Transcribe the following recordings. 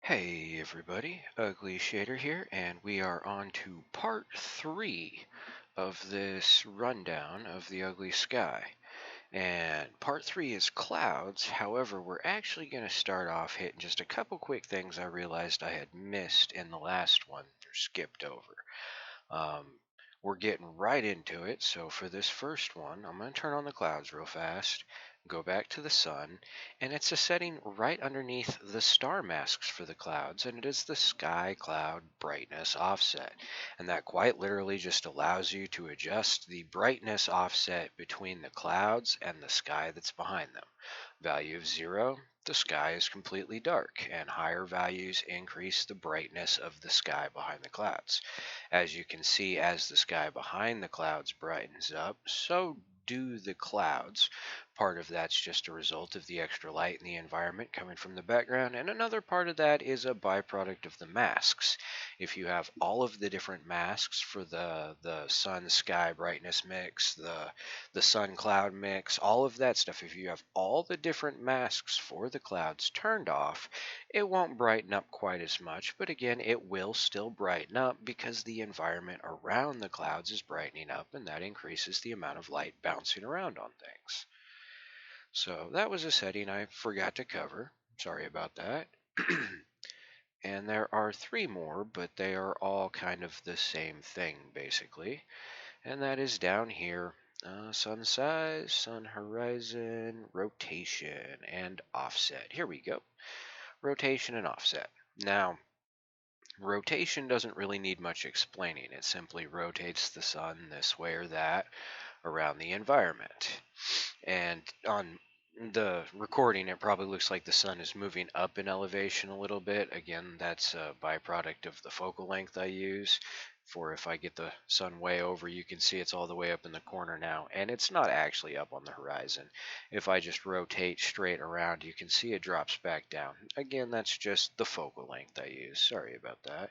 Hey everybody, Ugly Shader here, and we are on to part 3 of this rundown of the ugly sky. And part 3 is clouds. However, we're actually going to start off hitting just a couple quick things I realized I had missed in the last one, or skipped over. Um, we're getting right into it. So for this first one, I'm going to turn on the clouds real fast, go back to the sun, and it's a setting right underneath the star masks for the clouds, and it is the sky cloud brightness offset. And that quite literally just allows you to adjust the brightness offset between the clouds and the sky that's behind them. Value of 0, the sky is completely dark, and higher values increase the brightness of the sky behind the clouds. As you can see, as the sky behind the clouds brightens up, so do the clouds. Part of that's just a result of the extra light in the environment coming from the background, and another part of that is a byproduct of the masks. If you have all of the different masks for the sun sky brightness mix, the sun cloud mix, all of that stuff, if you have all the different masks for the clouds turned off, it won't brighten up quite as much, but again, it will still brighten up because the environment around the clouds is brightening up, and that increases the amount of light bouncing around on things. So that was a setting I forgot to cover. Sorry about that. And there are 3 more, but they are all kind of the same thing, basically. And that is down here. Sun size, sun horizon, rotation, and offset. Here we go. Rotation and offset. Now, rotation doesn't really need much explaining. It simply rotates the sun this way or that around the environment. And on the recording, it probably looks like the sun is moving up in elevation a little bit. Again, that's a byproduct of the focal length I use. For if I get the sun way over, you can see it's all the way up in the corner now, and it's not actually up on the horizon. If I just rotate straight around, you can see it drops back down. Again, that's just the focal length I use. Sorry about that.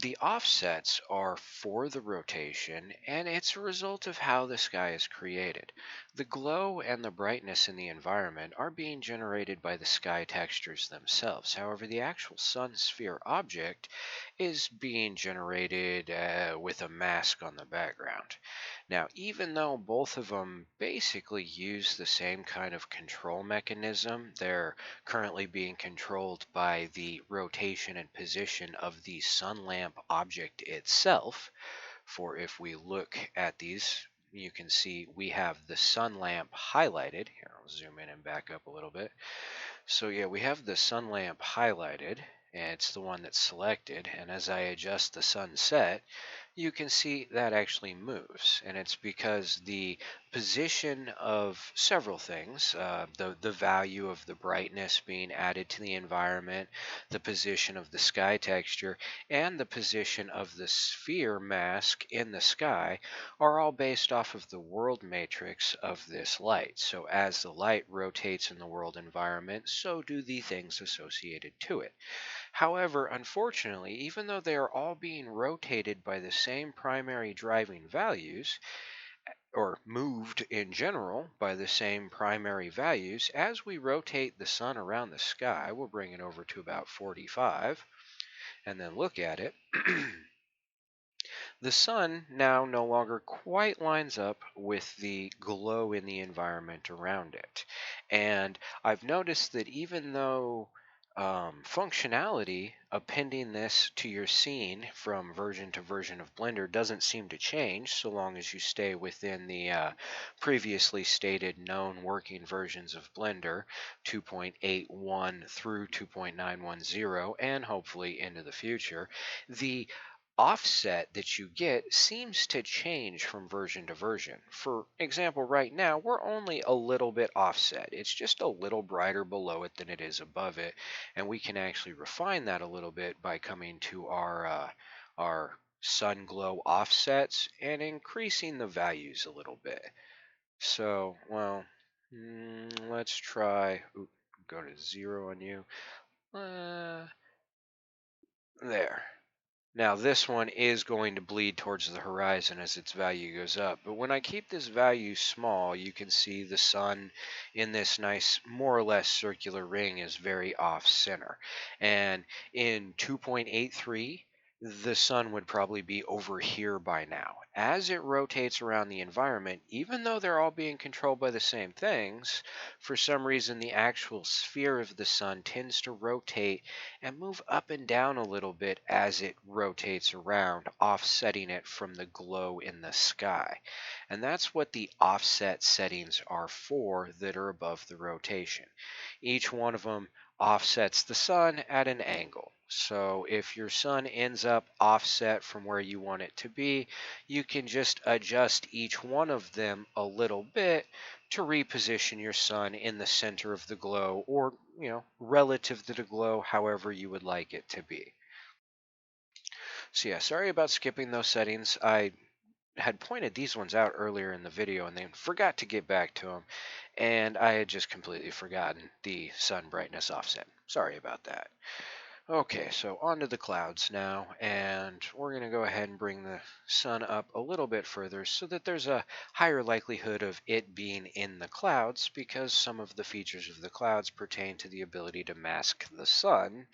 The offsets are for the rotation, and it's a result of how the sky is created. The glow and the brightness in the environment are being generated by the sky textures themselves. However, the actual sun sphere object is being generated with a mask on the background. Now, even though both of them basically use the same kind of control mechanism, they're currently being controlled by the rotation and position of the sun lamp object itself. For if we look at these, you can see we have the sun lamp highlighted. Here, I'll zoom in and back up a little bit. So yeah, we have the sun lamp highlighted, and it's the one that's selected. And as I adjust the sunset, you can see that actually moves, and it's because the position of several things, the value of the brightness being added to the environment, the position of the sky texture, and the position of the sphere mask in the sky are all based off of the world matrix of this light. So as the light rotates in the world environment, so do the things associated to it. However, unfortunately, even though they are all being rotated by the same primary driving values, or moved in general by the same primary values, as we rotate the sun around the sky, we'll bring it over to about 45, and then look at it. The sun now no longer quite lines up with the glow in the environment around it. And I've noticed that even though functionality appending this to your scene from version to version of Blender doesn't seem to change so long as you stay within the previously stated known working versions of Blender 2.81 through 2.910 and hopefully into the future, the offset that you get seems to change from version to version. For example, right now we're only a little bit offset. It's just a little brighter below it than it is above it, and we can actually refine that a little bit by coming to our sun glow offsets and increasing the values a little bit. So, well, let's try. Go to 0 on you. There. Now this one is going to bleed towards the horizon as its value goes up. But when I keep this value small, you can see the sun in this nice, more or less circular ring is very off center. And in 2.83, the sun would probably be over here by now. As it rotates around the environment, even though they're all being controlled by the same things, for some reason the actual sphere of the sun tends to rotate and move up and down a little bit as it rotates around, offsetting it from the glow in the sky. And that's what the offset settings are for that are above the rotation. Each one of them offsets the sun at an angle. So if your sun ends up offset from where you want it to be, you can just adjust each one of them a little bit to reposition your sun in the center of the glow, or relative to the glow, however you would like it to be. So yeah, sorry about skipping those settings. I had pointed these ones out earlier in the video and then forgot to get back to them, and I had just completely forgotten the sun brightness offset. Sorry about that. Okay, so onto the clouds now, and we're going to go ahead and bring the sun up a little bit further so that there's a higher likelihood of it being in the clouds, because some of the features of the clouds pertain to the ability to mask the sun,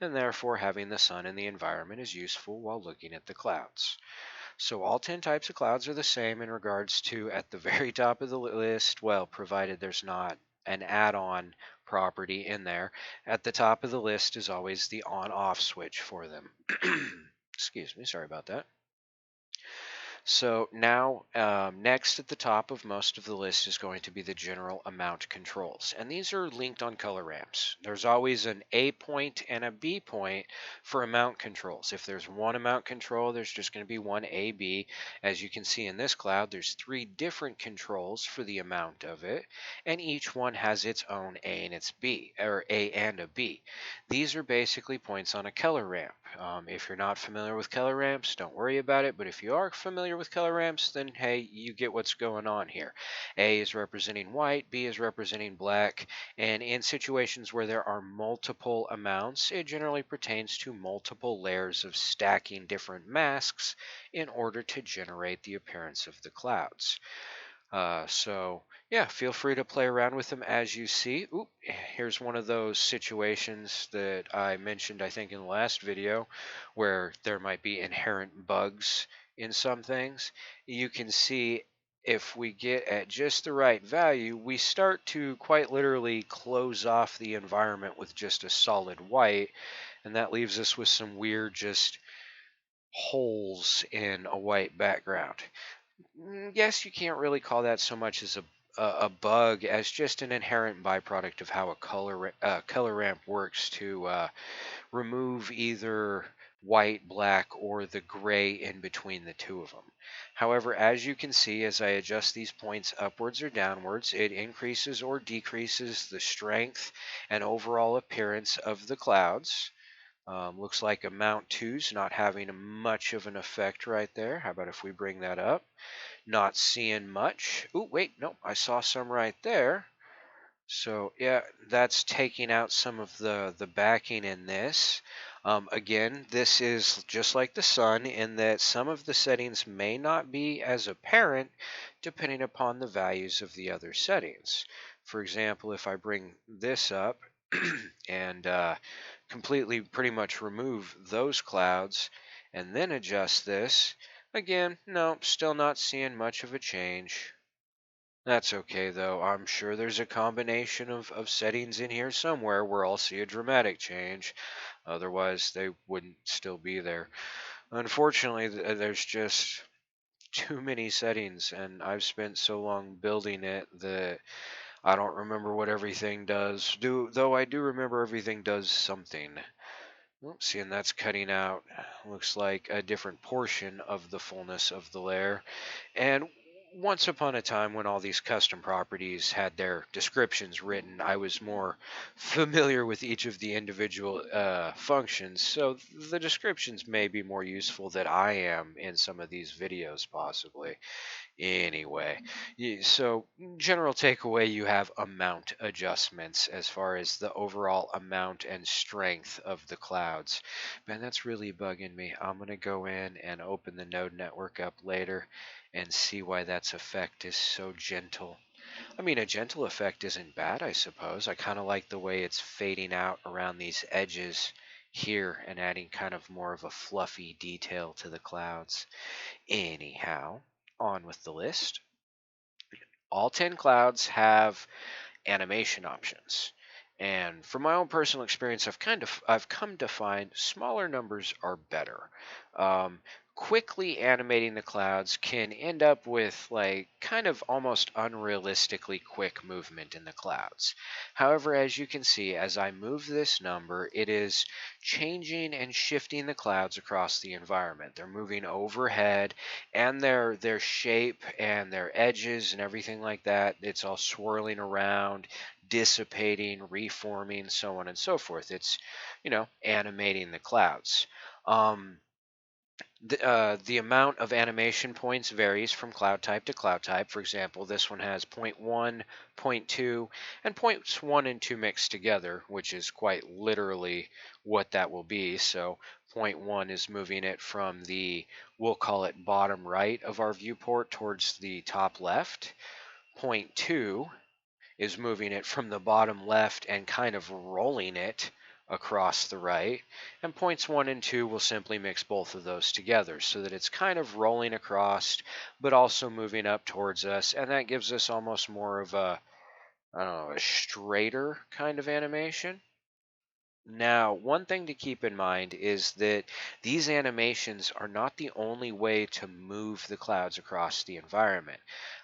and therefore having the sun in the environment is useful while looking at the clouds. So all 10 types of clouds are the same in regards to at the very top of the list, well, provided there's not an add-on property in there. At the top of the list is always the on-off switch for them. Excuse me, sorry about that. So now, next at the top of most of the list is going to be the general amount controls. And these are linked on color ramps. There's always an A point and a B point for amount controls. If there's one amount control, there's just going to be one AB. As you can see in this cloud, there's 3 different controls for the amount of it. And each one has its own A and its B, or A and a B. These are basically points on a color ramp. If you're not familiar with color ramps, don't worry about it. But if you are familiar with color ramps, then hey, you get what's going on here. A is representing white, B is representing black, and in situations where there are multiple amounts, it generally pertains to multiple layers of stacking different masks in order to generate the appearance of the clouds. So yeah, feel free to play around with them as you see. Oop, here's one of those situations that I mentioned, I think, in the last video, where there might be inherent bugs in some things. You can see if we get at just the right value, we start to quite literally close off the environment with just a solid white, and that leaves us with some weird just holes in a white background. Yes, you can't really call that so much as a bug as just an inherent byproduct of how a color ramp works to remove either white, black, or the gray in between the two of them. However, as you can see, as I adjust these points upwards or downwards, it increases or decreases the strength and overall appearance of the clouds. Looks like amount 2's not having much of an effect right there. How about if we bring that up? Not seeing much. Oh, wait, no, I saw some right there. So yeah, that's taking out some of the backing in this. Again, this is just like the sun in that some of the settings may not be as apparent depending upon the values of the other settings. For example, if I bring this up and completely pretty much remove those clouds and then adjust this, again, no, still not seeing much of a change. That's okay though. I'm sure there's a combination of settings in here somewhere where I'll see a dramatic change. Otherwise, they wouldn't still be there. Unfortunately, there's just too many settings, and I've spent so long building it that I don't remember what everything does. Though I do remember everything does something. Seeing that's cutting out, looks like a different portion of the fullness of the layer. And once upon a time, when all these custom properties had their descriptions written, I was more familiar with each of the individual functions. So the descriptions may be more useful than I am in some of these videos, possibly. Anyway, so general takeaway, you have amount adjustments as far as the overall amount and strength of the clouds. Man, that's really bugging me. I'm going to go in and open the node network up later and see why that's effect is so gentle. I mean, a gentle effect isn't bad, I suppose. I kind of like the way it's fading out around these edges here and adding kind of more of a fluffy detail to the clouds. Anyhow, on with the list. All 10 clouds have animation options. And from my own personal experience, I've come to find smaller numbers are better. Um, Quickly animating the clouds can end up with like kind of almost unrealistically quick movement in the clouds. However, as you can see, as I move this number, it is changing and shifting the clouds across the environment. They're moving overhead, and their shape and their edges and everything like that, it's all swirling around, dissipating, reforming, so on and so forth. It's, animating the clouds. Um, the amount of animation points varies from cloud type to cloud type. For example, this one has point 1, point 0.2, and points 1 and 2 mixed together, which is quite literally what that will be. So point 1 is moving it from the, we'll call it bottom right of our viewport towards the top left. Point 2 is moving it from the bottom left and kind of rolling it across the right. And points 1 and 2 will simply mix both of those together so that it's kind of rolling across, but also moving up towards us. And that gives us almost more of a, I don't know, a straighter kind of animation. Now, one thing to keep in mind is that these animations are not the only way to move the clouds across the environment.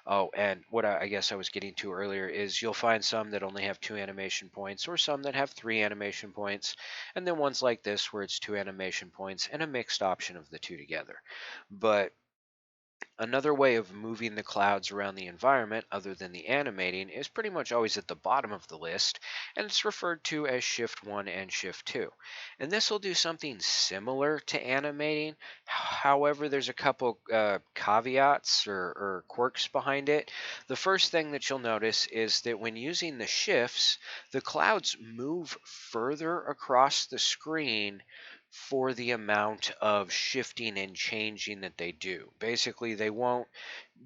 Oh, and what I guess I was getting to earlier is you'll find some that only have 2 animation points, or some that have 3 animation points, and then ones like this where it's 2 animation points and a mixed option of the two together. But another way of moving the clouds around the environment, other than the animating, is pretty much always at the bottom of the list, and it's referred to as Shift 1 and Shift 2. And this will do something similar to animating. However, there's a couple caveats or quirks behind it. The first thing that you'll notice is that when using the shifts, the clouds move further across the screen for the amount of shifting and changing that they do. Basically, they won't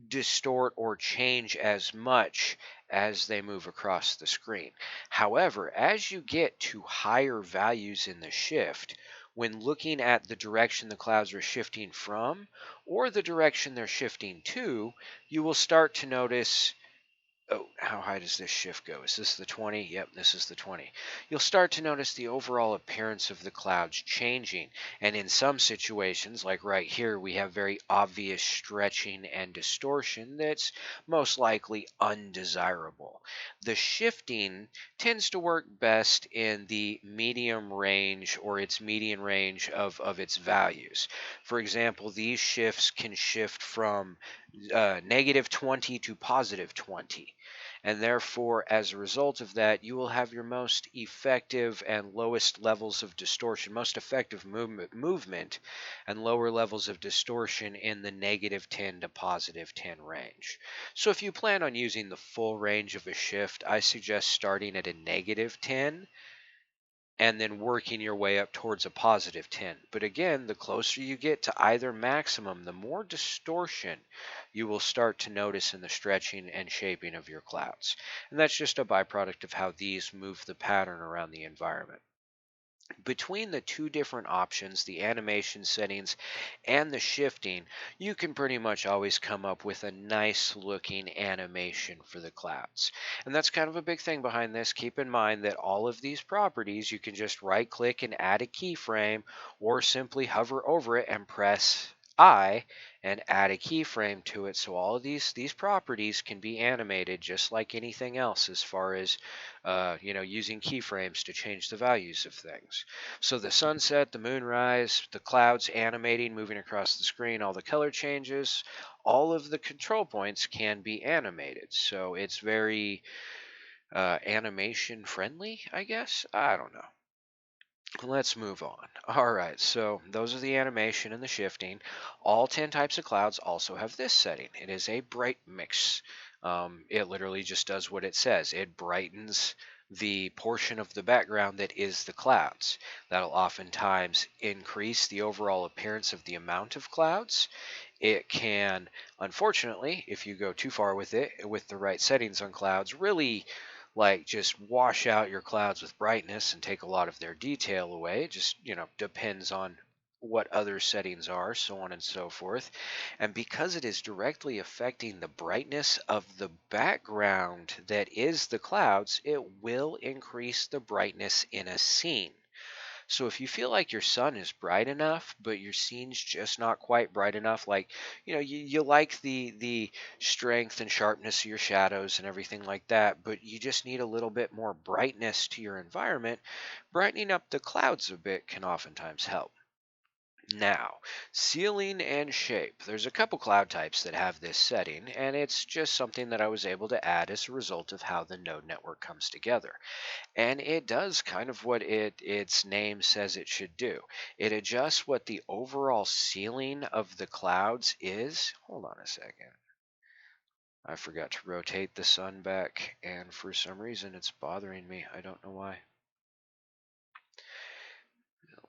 distort or change as much as they move across the screen. However, as you get to higher values in the shift, when looking at the direction the clouds are shifting from or the direction they're shifting to, you will start to notice. Oh, how high does this shift go? Is this the 20? Yep, this is the 20. You'll start to notice the overall appearance of the clouds changing. And in some situations, like right here, we have very obvious stretching and distortion that's most likely undesirable. The shifting tends to work best in the medium range or its median range of its values. For example, these shifts can shift from -20 to +20. And therefore, as a result of that, you will have your most effective and lowest levels of distortion, most effective movement and lower levels of distortion in the -10 to +10 range. So if you plan on using the full range of a shift, I suggest starting at a -10 and then working your way up towards a +10. But again, the closer you get to either maximum, the more distortion you will start to notice in the stretching and shaping of your clouds. And that's just a byproduct of how these move the pattern around the environment. Between the two different options, the animation settings and the shifting, you can pretty much always come up with a nice looking animation for the clouds. And that's kind of a big thing behind this. Keep in mind that all of these properties, you can just right click and add a keyframe, or simply hover over it and press I and add a keyframe to it. So all of these properties can be animated just like anything else, as far as using keyframes to change the values of things. So the sunset, the moonrise, the clouds animating, moving across the screen, all the color changes, all of the control points can be animated. So it's very animation friendly, I guess. I don't know. Let's move on. All right, so those are the animation and the shifting. All 10 types of clouds also have this setting. It is a bright mix. It literally just does what it says. It brightens the portion of the background that is the clouds. That'll oftentimes increase the overall appearance of the amount of clouds. It can, unfortunately, if you go too far with it, with the right settings on clouds, really like just wash out your clouds with brightness and take a lot of their detail away. It just, depends on what other settings are, so on and so forth. And because it is directly affecting the brightness of the background that is the clouds, it will increase the brightness in a scene. So if you feel like your sun is bright enough, but your scene's just not quite bright enough, like, you like the strength and sharpness of your shadows and everything like that, but you just need a little bit more brightness to your environment, brightening up the clouds a bit can oftentimes help. Now, ceiling and shape. There's a couple cloud types that have this setting, and it's just something that I was able to add as a result of how the node network comes together. And it does kind of what its name says it should do. It adjusts what the overall ceiling of the clouds is. Hold on a second. I forgot to rotate the sun back, and for some reason it's bothering me. I don't know why.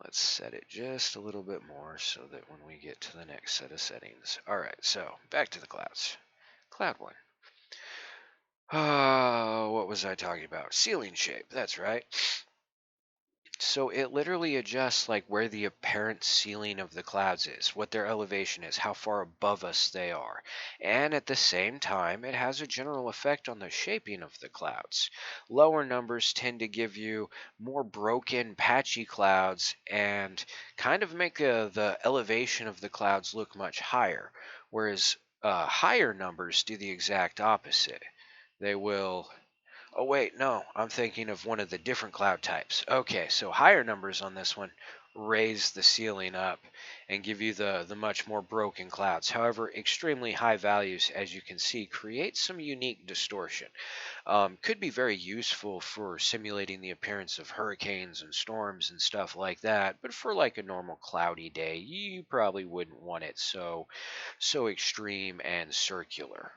Let's set it just a little bit more so that when we get to the next set of settings. All right, so back to the clouds. Cloud one. Oh, what was I talking about? Ceiling shape. That's right. So it literally adjusts like where the apparent ceiling of the clouds is, what their elevation is, how far above us they are. And at the same time, it has a general effect on the shaping of the clouds. Lower numbers tend to give you more broken, patchy clouds and kind of make the elevation of the clouds look much higher, whereas higher numbers do the exact opposite. They will Oh, wait, no, I'm thinking of one of the different cloud types. Okay, so higher numbers on this one raise the ceiling up and give you the much more broken clouds. However, extremely high values, as you can see, create some unique distortion. Could be very useful for simulating the appearance of hurricanes and storms and stuff like that, but for like a normal cloudy day, you probably wouldn't want it so extreme and circular.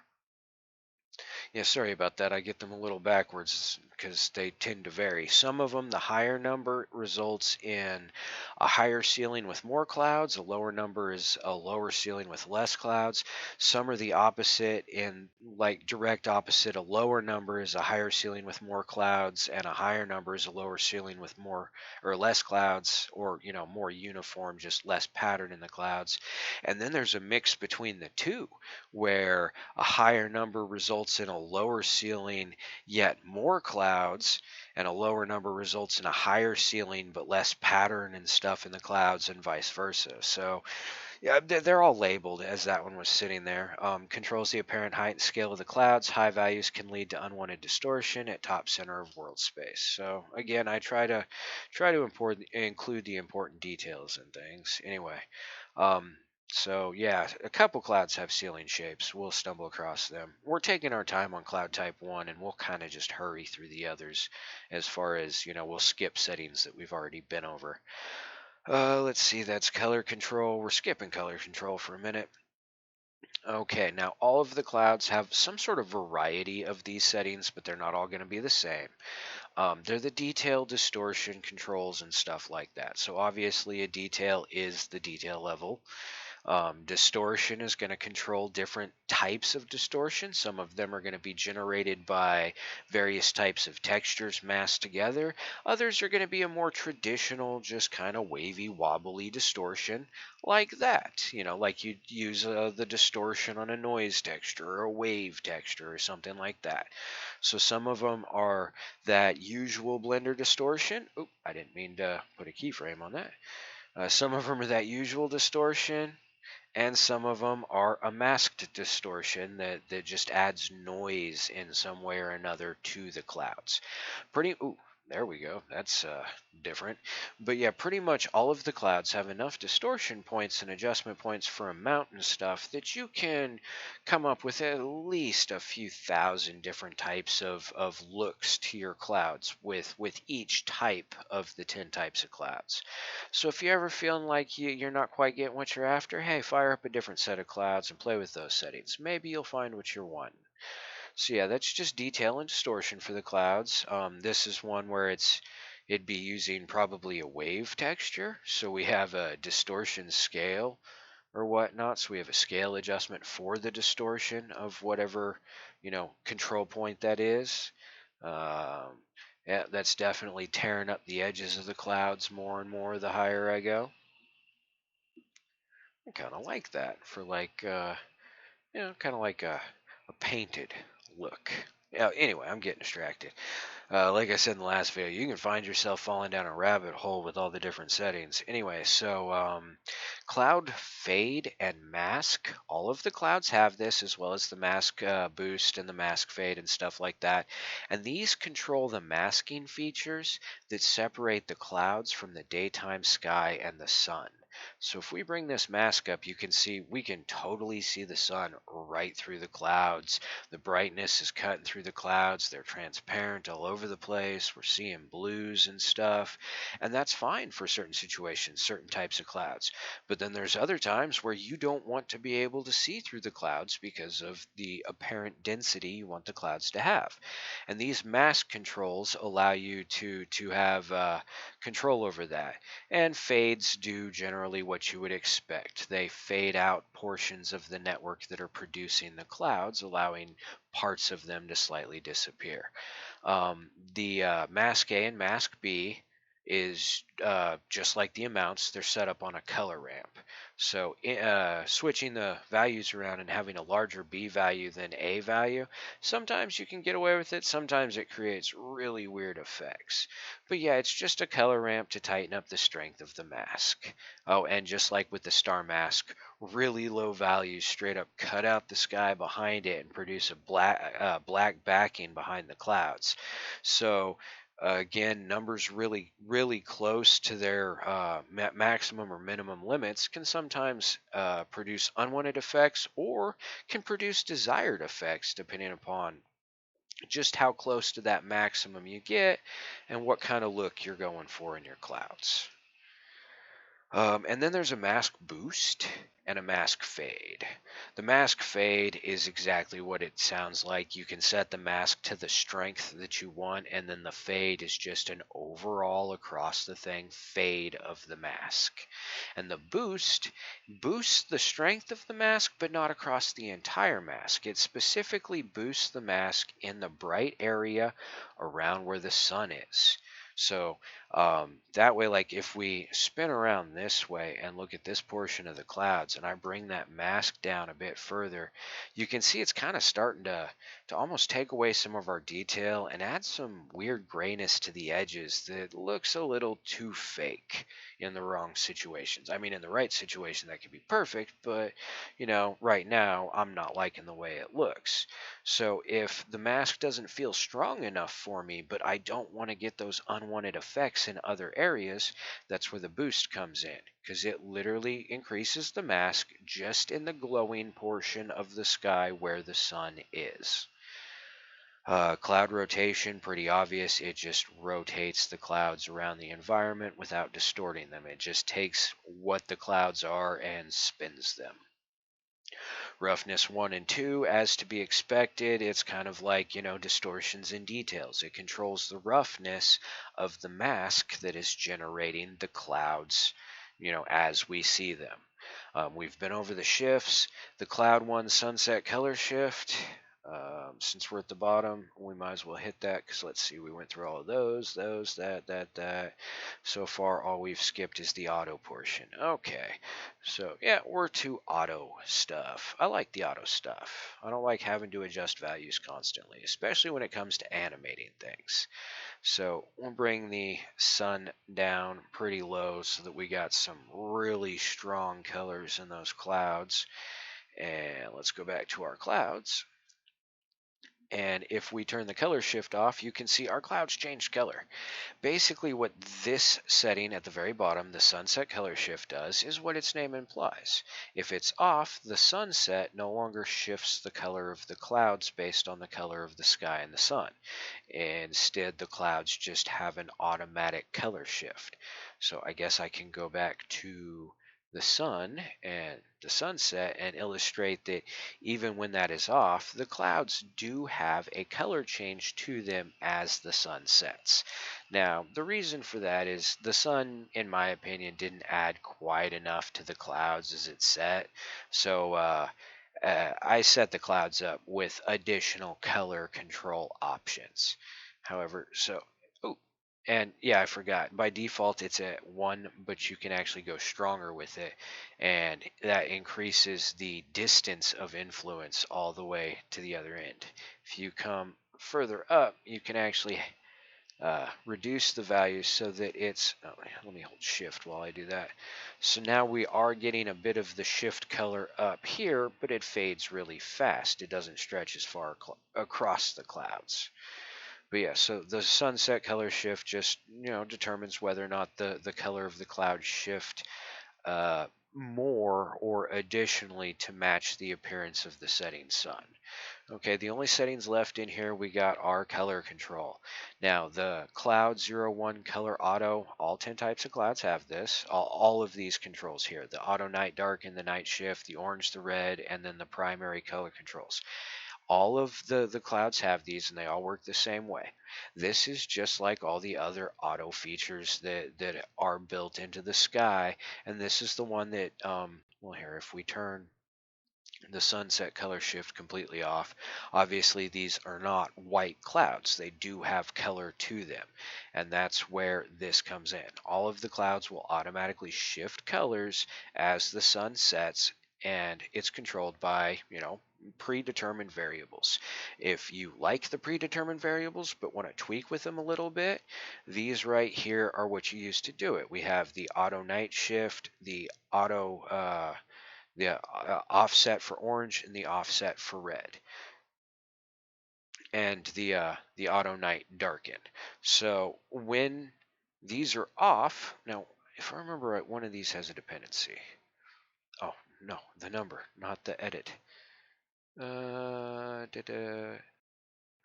Yeah, sorry about that. I get them a little backwards because they tend to vary. Some of them, the higher number results in a higher ceiling with more clouds. A lower number is a lower ceiling with less clouds. Some are the opposite, in like direct opposite. A lower number is a higher ceiling with more clouds, and a higher number is a lower ceiling with more or less clouds, or more uniform, just less pattern in the clouds. And then there's a mix between the two, where a higher number results in a lower ceiling yet more clouds, and a lower number results in a higher ceiling but less pattern and stuff in the clouds, and vice versa. So, yeah, they're all labeled as that one was sitting there. Controls the apparent height and scale of the clouds. High values can lead to unwanted distortion at top center of world space. So again, I try to include the important details and things. Anyway, um, so yeah, a couple clouds have ceiling shapes. We'll stumble across them. We're taking our time on cloud type 1, and we'll kind of just hurry through the others as far as, we'll skip settings that we've already been over. Let's see, that's color control. We're skipping color control for a minute. Okay, now all of the clouds have some sort of variety of these settings, but they're not all going to be the same. They're the detail, distortion controls, and stuff like that. So obviously a detail is the detail level. Distortion is going to control different types of distortion. Some of them are going to be generated by various types of textures massed together. Others are going to be a more traditional, just kind of wavy, wobbly distortion like that. Like you'd use the distortion on a noise texture or a wave texture or something like that. So some of them are that usual blender distortion. Oop, I didn't mean to put a keyframe on that. Some of them are that usual distortion, and some of them are a masked distortion that just adds noise in some way or another to the clouds. Ooh, There we go. That's different. But yeah, pretty much all of the clouds have enough distortion points and adjustment points for amount and stuff that you can come up with at least a few thousand different types of looks to your clouds with each type of the 10 types of clouds. So if you're ever feeling like you're not quite getting what you're after, hey, fire up a different set of clouds and play with those settings. Maybe you'll find what you're wanting. So yeah, that's just detail and distortion for the clouds. This is one where it'd be using probably a wave texture. So we have a distortion scale or whatnot. So we have a scale adjustment for the distortion of whatever, control point that is. Um, yeah, that's definitely tearing up the edges of the clouds more and more the higher I go. I kind of like that for kind of like a painted look. Yeah, anyway, I'm getting distracted. Like I said in the last video, you can find yourself falling down a rabbit hole with all the different settings. Anyway, so cloud fade and mask. All of the clouds have this, as well as the mask boost and the mask fade and stuff like that. And these control the masking features that separate the clouds from the daytime sky and the sun. So if we bring this mask up, you can see we can totally see the sun right through the clouds. The brightness is cutting through the clouds. They're transparent all over the place. We're seeing blues and stuff. And that's fine for certain situations, certain types of clouds. But then there's other times where you don't want to be able to see through the clouds because of the apparent density you want the clouds to have. And these mask controls allow you to have control over that. And fades do generally what you would expect. They fade out portions of the network that are producing the clouds, allowing parts of them to slightly disappear. The mask A and mask B is just like the amounts, they're set up on a color ramp. So switching the values around and having a larger B value than A value, sometimes you can get away with it, sometimes it creates really weird effects. But yeah, it's just a color ramp to tighten up the strength of the mask. Oh, and just like with the star mask, really low values straight up cut out the sky behind it and produce a black backing behind the clouds. So again, numbers really close to their maximum or minimum limits can sometimes produce unwanted effects or can produce desired effects depending upon just how close to that maximum you get and what kind of look you're going for in your clouds. And then there's a mask boost and a mask fade. The mask fade is exactly what it sounds like. You can set the mask to the strength that you want, and then the fade is just an overall across the thing fade of the mask. And the boost boosts the strength of the mask, but not across the entire mask. It specifically boosts the mask in the bright area around where the sun is. So that way, like if we spin around this way and look at this portion of the clouds and I bring that mask down a bit further, you can see it's kind of starting to almost take away some of our detail and add some weird grayness to the edges that looks a little too fake in the wrong situations. I mean, in the right situation, that could be perfect, but right now I'm not liking the way it looks. So if the mask doesn't feel strong enough for me, but I don't want to get those unwanted effects in other areas, that's where the boost comes in, because it literally increases the mask just in the glowing portion of the sky where the sun is. Cloud rotation, pretty obvious. It just rotates the clouds around the environment without distorting them. It just takes what the clouds are and spins them. Roughness 1 and 2, as to be expected, it's kind of like, distortions and details. It controls the roughness of the mask that is generating the clouds, as we see them. We've been over the shifts. The cloud 1 sunset color shift. Since we're at the bottom, we might as well hit that because let's see, we went through all of those, that. So far, all we've skipped is the auto portion. Okay, so yeah, we're to auto stuff. I like the auto stuff. I don't like having to adjust values constantly, especially when it comes to animating things. So we'll bring the sun down pretty low so that we got some really strong colors in those clouds. And let's go back to our clouds. And if we turn the color shift off, you can see our clouds changed color. Basically, what this setting at the very bottom, the sunset color shift, does is what its name implies. If it's off, the sunset no longer shifts the color of the clouds based on the color of the sky and the sun. Instead, the clouds just have an automatic color shift. So I guess I can go back to the sun and the sunset and illustrate that even when that is off, the clouds do have a color change to them as the sun sets. Now, the reason for that is the sun, in my opinion, didn't add quite enough to the clouds as it set. So I set the clouds up with additional color control options. However, oh, and yeah, I forgot. By default, it's at 1, but you can actually go stronger with it. And that increases the distance of influence all the way to the other end. If you come further up, you can actually reduce the value so that it's, oh, let me hold shift while I do that. So now we are getting a bit of the shift color up here, but it fades really fast. It doesn't stretch as far across the clouds. But yeah, so the sunset color shift just, determines whether or not the color of the clouds shift more or additionally to match the appearance of the setting sun. Okay, the only settings left in here, we got our color control. Now, the Cloud 01 Color Auto, all 10 types of clouds have this. All of these controls here, the Auto Night Dark and the Night Shift, the Orange, the Red, and then the primary color controls. All of the clouds have these, and they all work the same way. This is just like all the other auto features that are built into the sky, and this is the one that, well, here, if we turn the sunset color shift completely off. Obviously, these are not white clouds. They do have color to them. And that's where this comes in. All of the clouds will automatically shift colors as the sun sets, and it's controlled by, predetermined variables. If you like the predetermined variables but want to tweak with them a little bit, these right here are what you use to do it. We have the auto night shift, the offset for orange and the offset for red, and the auto night darken. So when these are off, now if I remember right, one of these has a dependency. Oh no, the number, not the edit.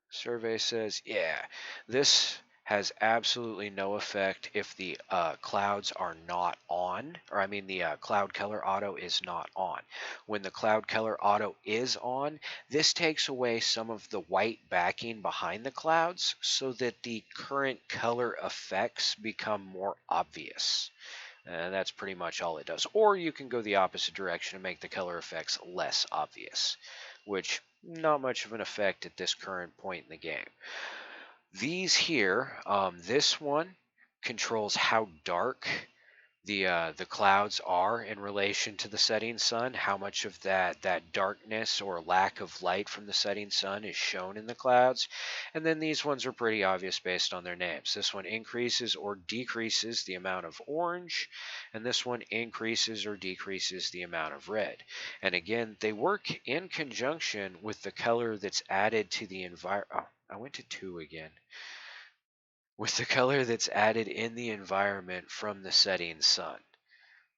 Survey says, yeah, this has absolutely no effect if the clouds are not on, or I mean the cloud color auto is not on. When the cloud color auto is on, this takes away some of the white backing behind the clouds so that the current color effects become more obvious. And that's pretty much all it does. Or you can go the opposite direction and make the color effects less obvious, which not much of an effect at this current point in the game. These here, this one controls how dark the clouds are in relation to the setting sun, how much of that darkness or lack of light from the setting sun is shown in the clouds. And then these ones are pretty obvious based on their names. This one increases or decreases the amount of orange, and this one increases or decreases the amount of red. And again, they work in conjunction with the color that's added to the environment. Oh, I went to 2 again. With the color that's added in the environment from the setting sun.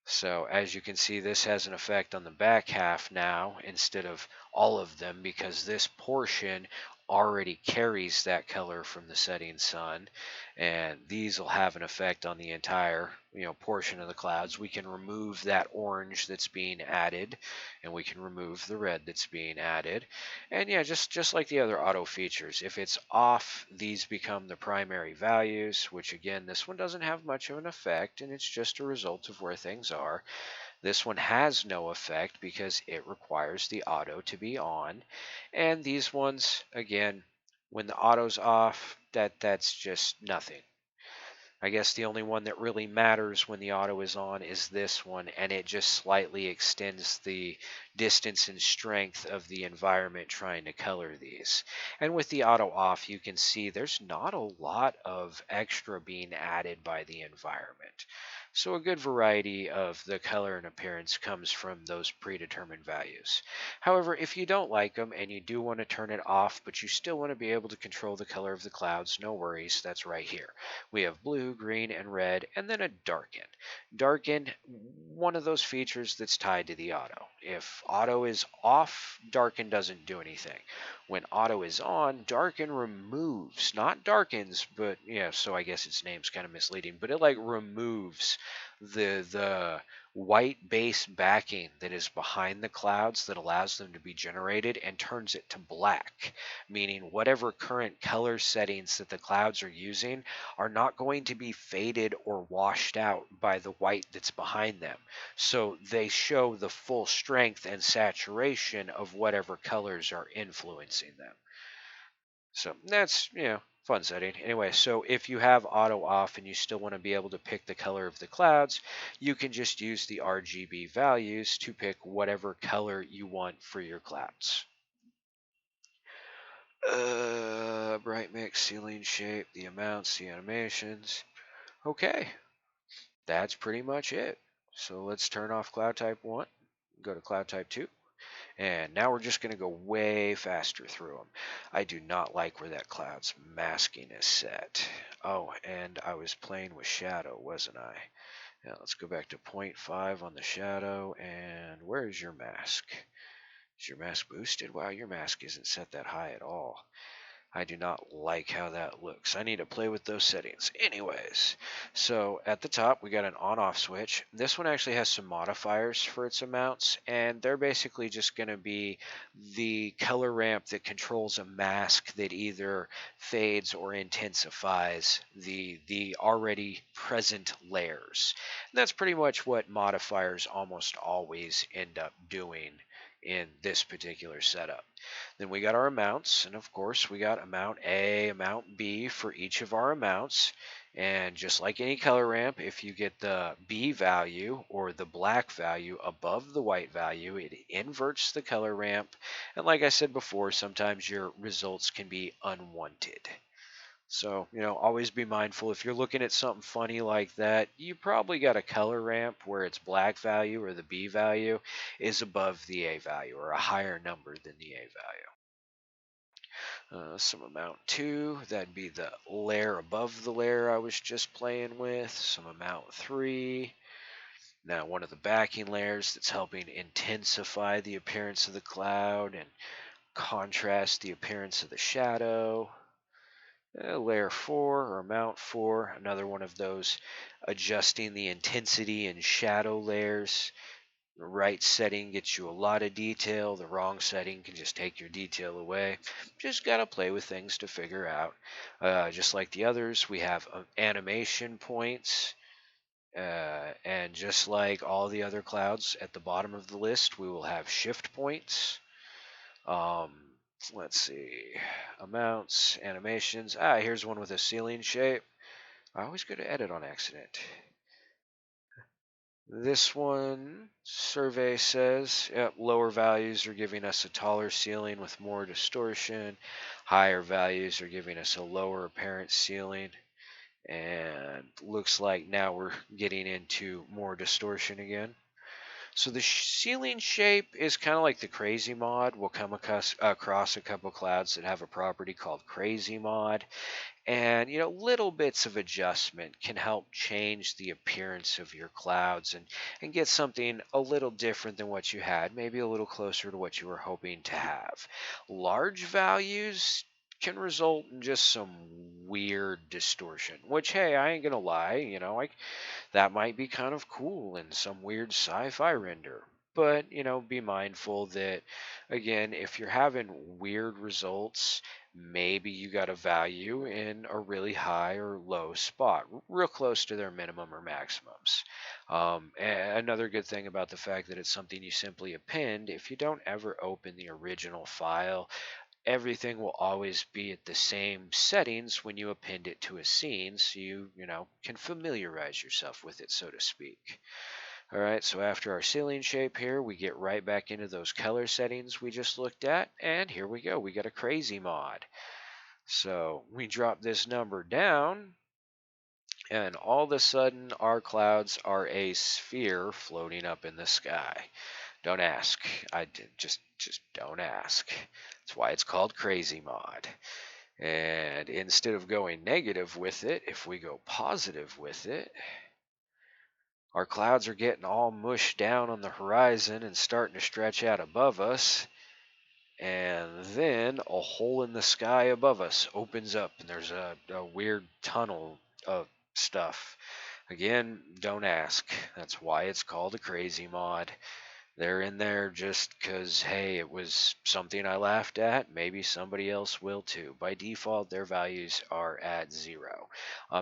So as you can see, this has an effect on the back half now instead of all of them, because this portion already carries that color from the setting sun, and these will have an effect on the entire portion of the clouds. We can remove that orange that's being added, and we can remove the red that's being added. And yeah, just like the other auto features, if it's off, these become the primary values, which again, this one doesn't have much of an effect, and it's just a result of where things are. This one has no effect because it requires the auto to be on. And these ones, again, when the auto's off, that's just nothing. I guess the only one that really matters when the auto is on is this one, and it just slightly extends the distance and strength of the environment trying to color these. And with the auto off, you can see there's not a lot of extra being added by the environment. So a good variety of the color and appearance comes from those predetermined values. However, if you don't like them and you do want to turn it off, but you still want to be able to control the color of the clouds, no worries, that's right here. We have blue, green, and red, and then a darken. Darken, one of those features that's tied to the auto. If auto is off, darken doesn't do anything. When auto is on, darken removes, not darkens, but yeah, so I guess its name's kind of misleading, but it like removes the white base backing that is behind the clouds that allows them to be generated and turns it to black, meaning whatever current color settings that the clouds are using are not going to be faded or washed out by the white that's behind them. So they show the full strength and saturation of whatever colors are influencing them. So that's, fun setting. Anyway, so if you have auto off and you still want to be able to pick the color of the clouds, you can just use the RGB values to pick whatever color you want for your clouds. Bright mix, ceiling shape, the amounts, the animations. Okay, that's pretty much it. So let's turn off cloud type 1, go to cloud type 2. And now we're just going to go way faster through them. I do not like where that cloud's masking is set. Oh, and I was playing with shadow, wasn't I? Now let's go back to 0.5 on the shadow. And where is your mask? Is your mask boosted? Wow, your mask isn't set that high at all. I do not like how that looks. I need to play with those settings. Anyways, so at the top we got an on-off switch. This one actually has some modifiers for its amounts, and they're basically just going to be the color ramp that controls a mask that either fades or intensifies the already present layers. And that's pretty much what modifiers almost always end up doing in this particular setup. Then we got our amounts, and of course we got amount A, amount B for each of our amounts. And just like any color ramp, if you get the B value or the black value above the white value, it inverts the color ramp. And like I said before, sometimes your results can be unwanted. So, always be mindful. If you're looking at something funny like that, you probably got a color ramp where its black value or the B value is above the A value or a higher number than the A value. Some amount 2, that'd be the layer above the layer I was just playing with. Some amount 3. Now, one of the backing layers that's helping intensify the appearance of the cloud and contrast the appearance of the shadow. Layer 4 or amount 4, another one of those adjusting the intensity and shadow layers. The right setting gets you a lot of detail. The wrong setting can just take your detail away. Just got to play with things to figure out. Just like the others, we have animation points. And just like all the other clouds at the bottom of the list, we will have shift points. Let's see. Amounts, animations. Here's one with a ceiling shape. I always go to edit on accident. This one, survey says, yep, lower values are giving us a taller ceiling with more distortion. Higher values are giving us a lower apparent ceiling. And looks like now we're getting into more distortion again. So the ceiling shape is kind of like the crazy mod. We'll come across a couple clouds that have a property called crazy mod. And, little bits of adjustment can help change the appearance of your clouds and get something a little different than what you had, maybe a little closer to what you were hoping to have. Large values can result in just some weird distortion, which, hey, I ain't gonna lie, that might be kind of cool in some weird sci-fi render. But, be mindful that, again, if you're having weird results, maybe you got a value in a really high or low spot, real close to their minimum or maximums. Another good thing about the fact that it's something you simply append, if you don't ever open the original file, everything will always be at the same settings when you append it to a scene, so you can familiarize yourself with it, so to speak. All right, so after our ceiling shape here, we get right back into those color settings we just looked at, and here we go. We got a crazy mod. So we drop this number down, and all of a sudden our clouds are a sphere floating up in the sky. Don't ask. Just don't ask. That's why it's called crazy mod. And instead of going negative with it, if we go positive with it, our clouds are getting all mushed down on the horizon and starting to stretch out above us. And then a hole in the sky above us opens up, and there's a weird tunnel of stuff. Again, don't ask. That's why it's called a crazy mod. They're in there just because, hey, it was something I laughed at. Maybe somebody else will too. By default, their values are at 0.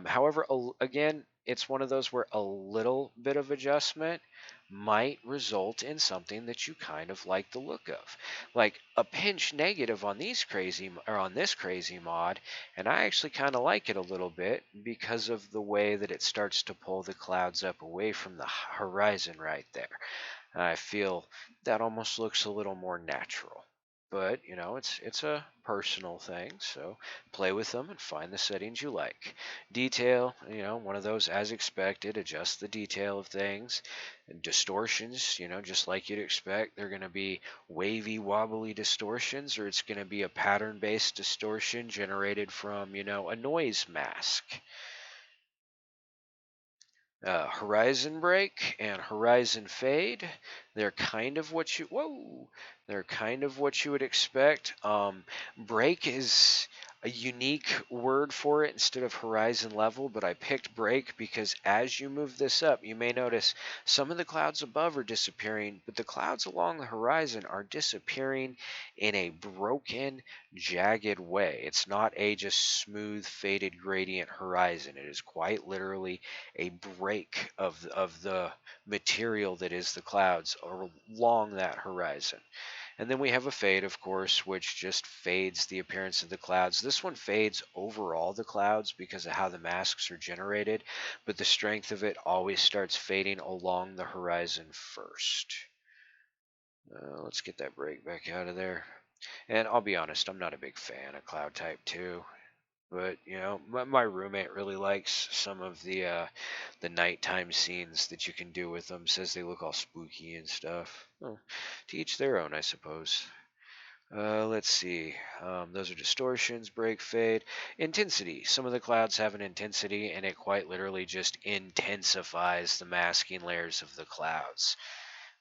However, again, it's one of those where a little bit of adjustment might result in something that you kind of like the look of. Like a pinch negative on on this crazy mod, and I actually kind of like it a little bit because of the way that it starts to pull the clouds up away from the horizon right there. I feel that almost looks a little more natural. But, it's a personal thing, so play with them and find the settings you like. Detail, one of those as expected, adjust the detail of things. And distortions, just like you'd expect, they're going to be wavy, wobbly distortions, or it's going to be a pattern-based distortion generated from, a noise mask. Horizon break and horizon fade. They're kind of what you They're kind of what you would expect. Break is a unique word for it instead of horizon level, but I picked break because as you move this up, you may notice some of the clouds above are disappearing, but the clouds along the horizon are disappearing in a broken, jagged way. It's not a just smooth, faded gradient horizon. It is quite literally a break of the material that is the clouds along that horizon. And then we have a fade, of course, which just fades the appearance of the clouds. This one fades overall the clouds because of how the masks are generated, but the strength of it always starts fading along the horizon first. Let's get that break back out of there. And I'll be honest, I'm not a big fan of Cloud Type 2. But my roommate really likes some of the nighttime scenes that you can do with them. Says they look all spooky and stuff. Well, to each their own, I suppose. Let's see. Those are distortions, break, fade, intensity. Some of the clouds have an intensity, and it quite literally just intensifies the masking layers of the clouds.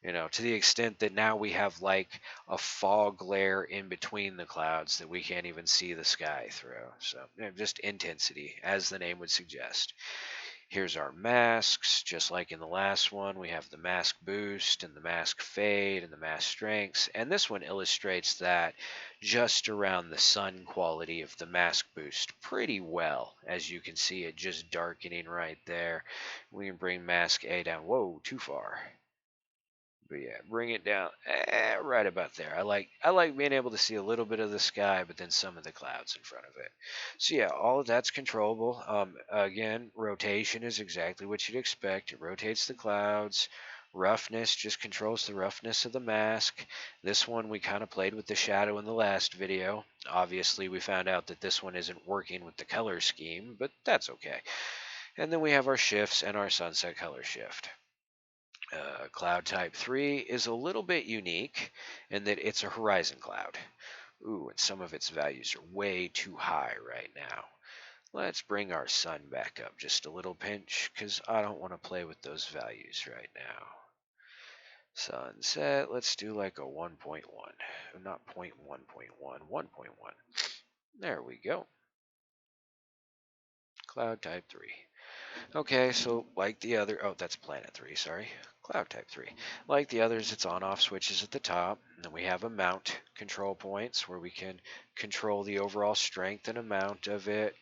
To the extent that now we have like a fog layer in between the clouds that we can't even see the sky through. So just intensity, as the name would suggest. Here's our masks, just like in the last one. We have the mask boost and the mask fade and the mask strengths. And this one illustrates that just around the sun quality of the mask boost pretty well. As you can see it just darkening right there. We can bring mask A down. Whoa, too far. But yeah, bring it down right about there. I like being able to see a little bit of the sky, but then some of the clouds in front of it. So yeah, all of that's controllable. Again, rotation is exactly what you'd expect. It rotates the clouds. Roughness just controls the roughness of the mask. This one we kind of played with the shadow in the last video. Obviously, we found out that this one isn't working with the color scheme, but that's okay. And then we have our shifts and our sunset color shift. Cloud type 3 is a little bit unique in that it's a horizon cloud. Ooh, and some of its values are way too high right now. Let's bring our sun back up just a little pinch because I don't want to play with those values right now. Sunset, let's do like a 1.1. Not 0.1.1, 1.1. There we go. Cloud type 3. Okay, so like the other, oh, that's planet 3, sorry. Cloud type 3. Like the others, it's on-off switches at the top. And then we have amount control points where we can control the overall strength and amount of it,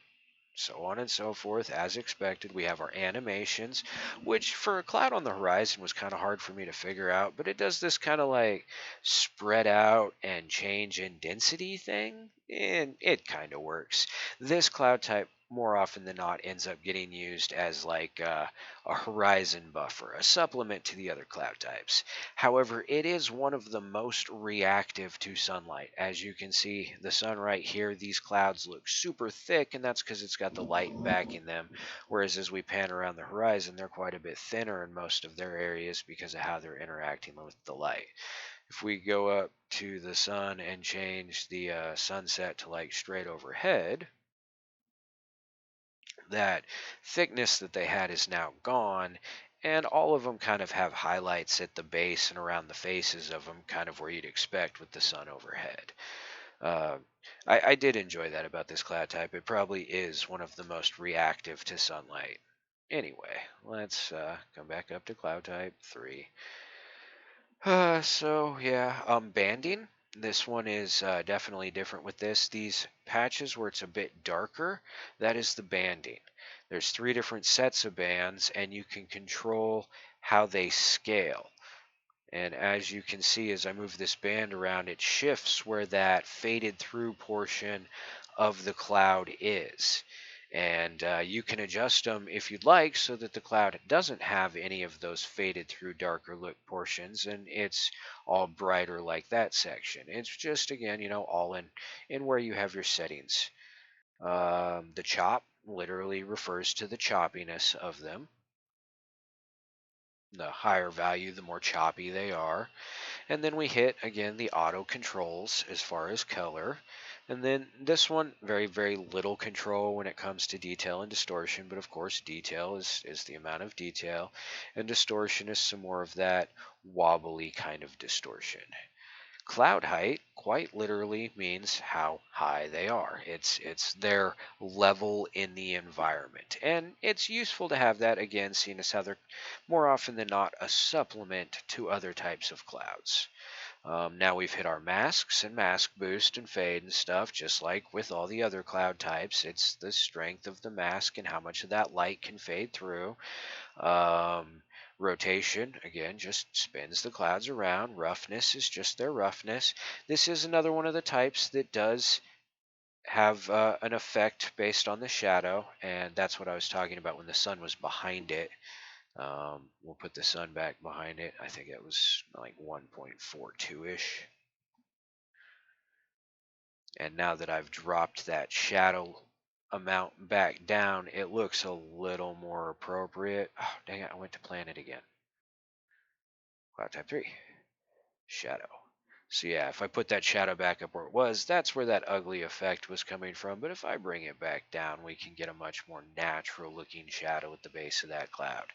so on and so forth, as expected. We have our animations, which for a cloud on the horizon was kind of hard for me to figure out, but it does this kind of like spread out and change in density thing, and it kind of works. This cloud type more often than not ends up getting used as like a horizon buffer, a supplement to the other cloud types. However, it is one of the most reactive to sunlight. As you can see, the sun right here, these clouds look super thick, and that's because it's got the light backing them. Whereas as we pan around the horizon, they're quite a bit thinner in most of their areas because of how they're interacting with the light. If we go up to the sun and change the sunset to like straight overhead, that thickness that they had is now gone, and all of them kind of have highlights at the base and around the faces of them, kind of where you'd expect with the sun overhead. Uh, I did enjoy that about this cloud type. It probably is one of the most reactive to sunlight. Anyway, let's come back up to cloud type 3. So yeah, banding. This one is definitely different with this. These patches where it's a bit darker, that is the banding. There's 3 different sets of bands, and you can control how they scale. And as you can see, as I move this band around, it shifts where that faded through portion of the cloud is. And you can adjust them if you'd like so that the cloud doesn't have any of those faded through darker look portions and it's all brighter like that section. It's just, again, all in where you have your settings. The chop literally refers to the choppiness of them. The higher value, the more choppy they are. And then we hit again the auto controls as far as color. And then this one, very, very little control when it comes to detail and distortion. But of course, detail is the amount of detail. And distortion is some more of that wobbly kind of distortion. Cloud height quite literally means how high they are. It's their level in the environment. And it's useful to have that, again, seeing as how they're more often than not a supplement to other types of clouds. Now we've hit our masks and mask boost and fade and stuff, just like with all the other cloud types. It's the strength of the mask and how much of that light can fade through. Um, Rotation, again, just spins the clouds around. Roughness is just their roughness. This is another one of the types that does have an effect based on the shadow, and that's what I was talking about when the sun was behind it. We'll put the sun back behind it. I think it was like 1.42-ish. And now that I've dropped that shadow amount back down, it looks a little more appropriate. Oh, dang it, I went to planet again. Cloud type 3, shadow. So yeah, if I put that shadow back up where it was, that's where that ugly effect was coming from. But if I bring it back down, we can get a much more natural looking shadow at the base of that cloud.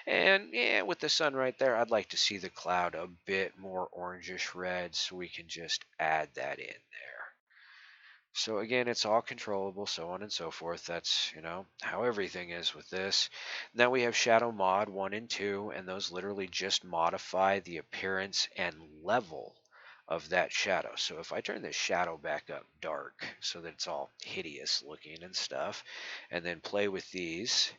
And yeah, with the sun right there, I'd like to see the cloud a bit more orangish red, so we can just add that in there. So again, it's all controllable, so on and so forth. That's, how everything is with this. Now we have Shadow Mod 1 and 2, and those literally just modify the appearance and level of that shadow. So if I turn this shadow back up dark so that it's all hideous looking and stuff, and then play with these,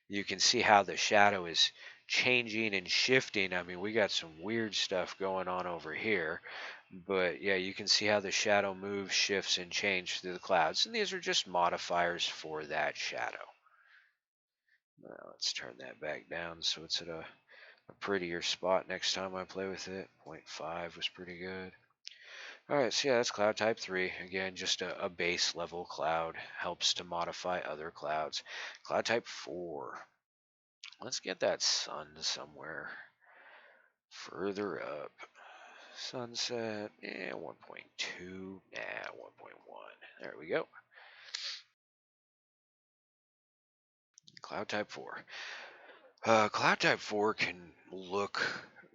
you can see how the shadow is changing and shifting. I mean, we got some weird stuff going on over here. But yeah, you can see how the shadow moves, shifts, and changes through the clouds. And these are just modifiers for that shadow. Now let's turn that back down so it's at a prettier spot next time I play with it. 0.5 was pretty good. Alright, so yeah, that's cloud type 3. Again, just a base level cloud. Helps to modify other clouds. Cloud type 4. Let's get that sun somewhere further up. Sunset, 1.2, 1.1. There we go. Cloud type 4. Cloud type 4 can look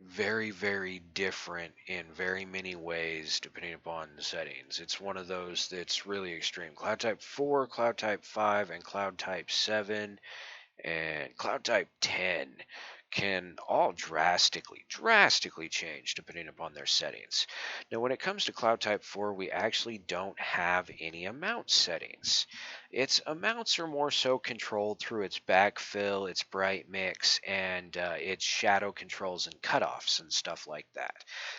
very, very different in very many ways depending upon the settings. It's one of those that's really extreme. Cloud type 4, Cloud type 5, and Cloud type 7 and Cloud type 10 can all drastically change depending upon their settings. Now, when it comes to Cloud type 4, we actually don't have any amount settings. Its amounts are more so controlled through its backfill, its bright mix, and its shadow controls and cutoffs and stuff like that.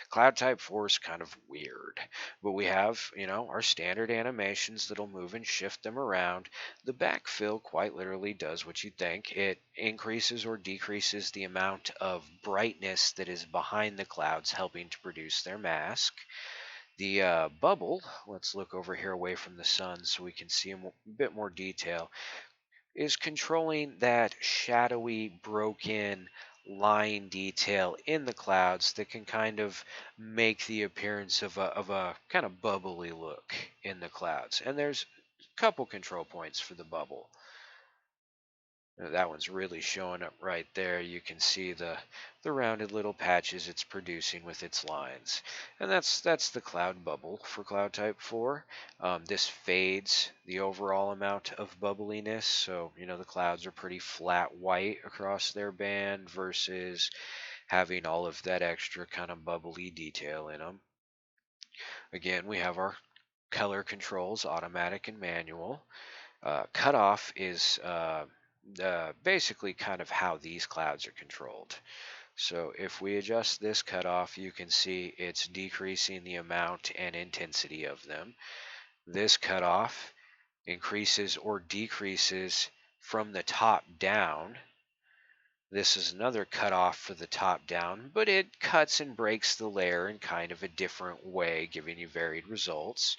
Cloud type 4 is kind of weird, but we have, our standard animations that'll move and shift them around. The backfill quite literally does what you think. It increases or decreases the amount of brightness that is behind the clouds, helping to produce their mask. The bubble, let's look over here away from the sun so we can see in a bit more detail, is controlling that shadowy, broken line detail in the clouds that can kind of make the appearance of a kind of bubbly look in the clouds. And there's a couple control points for the bubble. That one's really showing up right there. You can see the rounded little patches it's producing with its lines. And that's the cloud bubble for cloud type 4. This fades the overall amount of bubbliness. So, the clouds are pretty flat white across their band versus having all of that extra kind of bubbly detail in them. Again, we have our color controls, automatic and manual. Cutoff is basically kind of how these clouds are controlled. So if we adjust this cutoff, you can see it's decreasing the amount and intensity of them. This cutoff increases or decreases from the top down. This is another cutoff for the top down, but it cuts and breaks the layer in kind of a different way, giving you varied results.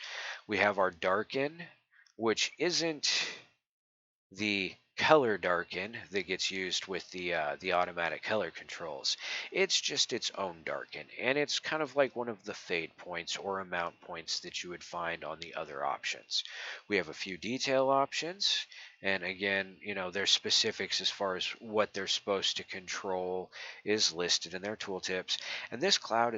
We have our darken, which isn't the color darken that gets used with the automatic color controls. It's just its own darken, and it's kind of like one of the fade points or amount points that you would find on the other options. We have a few detail options, and again, their specifics as far as what they're supposed to control is listed in their tooltips. And this cloud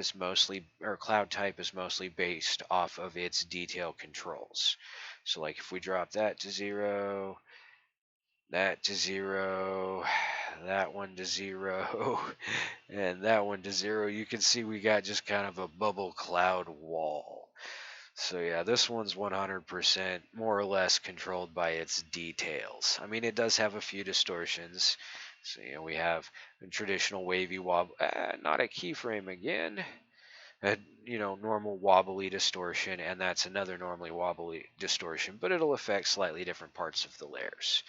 type is mostly based off of its detail controls. So like if we drop that to 0, that to 0, that one to 0, and that one to 0, you can see we got just kind of a bubble cloud wall. So yeah, this one's 100% more or less controlled by its details. I mean, it does have a few distortions. So we have a traditional wavy wobble, not a keyframe again. A normal wobbly distortion, and that's another normally wobbly distortion, but it'll affect slightly different parts of the layers.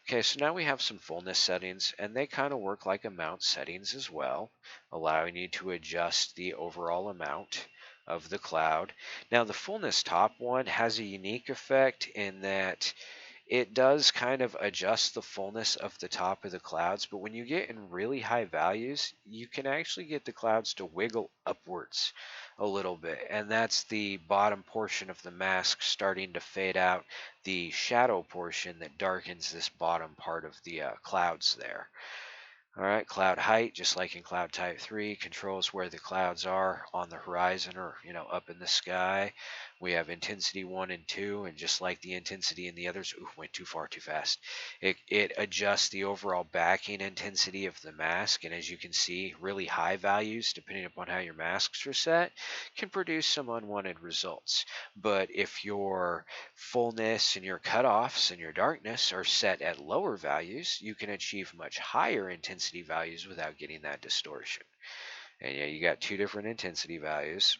Okay, so now we have some fullness settings, and they kind of work like amount settings as well, allowing you to adjust the overall amount of the cloud. Now the fullness top one has a unique effect in that it does kind of adjust the fullness of the top of the clouds, but when you get in really high values, you can actually get the clouds to wiggle upwards a little bit, and that's the bottom portion of the mask starting to fade out, the shadow portion that darkens this bottom part of the clouds there. All right, cloud height, just like in cloud type 3, controls where the clouds are on the horizon or, up in the sky. We have intensity 1 and 2, and just like the intensity in the others, went too far, too fast. It adjusts the overall backing intensity of the mask, and as you can see, really high values, depending upon how your masks are set, can produce some unwanted results. But if your fullness and your cutoffs and your darkness are set at lower values, you can achieve much higher intensity values without getting that distortion. And yeah, you got two different intensity values.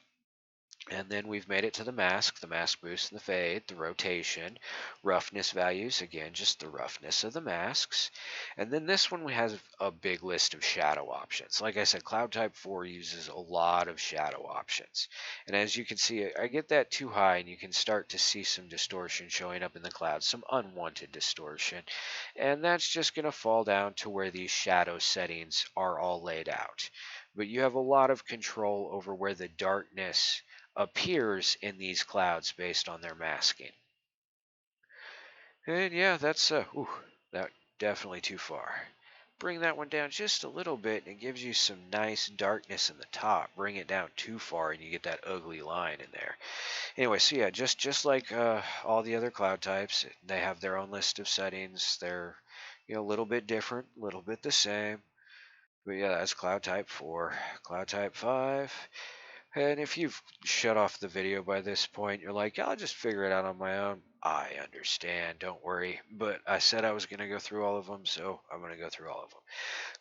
And then we've made it to the mask boost and the fade, the rotation, roughness values, again, just the roughness of the masks. And then this one we have a big list of shadow options. Like I said, Cloud Type 4 uses a lot of shadow options. And as you can see, I get that too high and you can start to see some distortion showing up in the clouds, some unwanted distortion. And that's just going to fall down to where these shadow settings are all laid out. But you have a lot of control over where the darkness appears in these clouds based on their masking. And yeah, that's that definitely too far. Bring that one down just a little bit and it gives you some nice darkness in the top. Bring it down too far and you get that ugly line in there. Anyway, so yeah, just like all the other cloud types, they have their own list of settings. They're a little bit different, a little bit the same. But yeah, that's Cloud Type 4. Cloud Type 5. And if you've shut off the video by this point, you're like, I'll just figure it out on my own. I understand, don't worry. But I said I was going to go through all of them, so I'm going to go through all of them.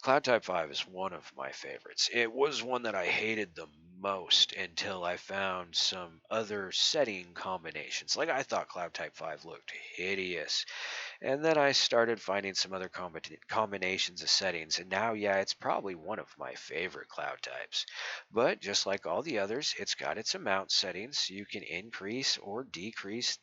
Cloud Type 5 is one of my favorites. It was one that I hated the most until I found some other setting combinations. Like, I thought Cloud Type 5 looked hideous. And then I started finding some other combinations of settings, and now, yeah, it's probably one of my favorite cloud types. But just like all the others, it's got its amount settings. You can increase or decrease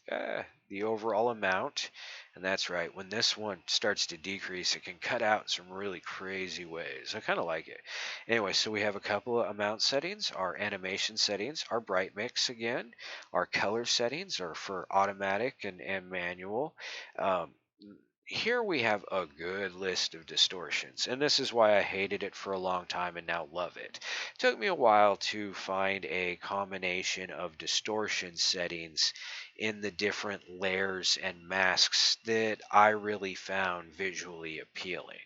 the overall amount. And that's right, when this one starts to decrease, it can cut out in some really crazy ways. I kind of like it. Anyway, so we have a couple of amount settings, our animation settings, our bright mix again, our color settings are for automatic and manual. Um, Here we have a good list of distortions, and this is why I hated it for a long time and now love it. Took me a while to find a combination of distortion settings in the different layers and masks that I really found visually appealing.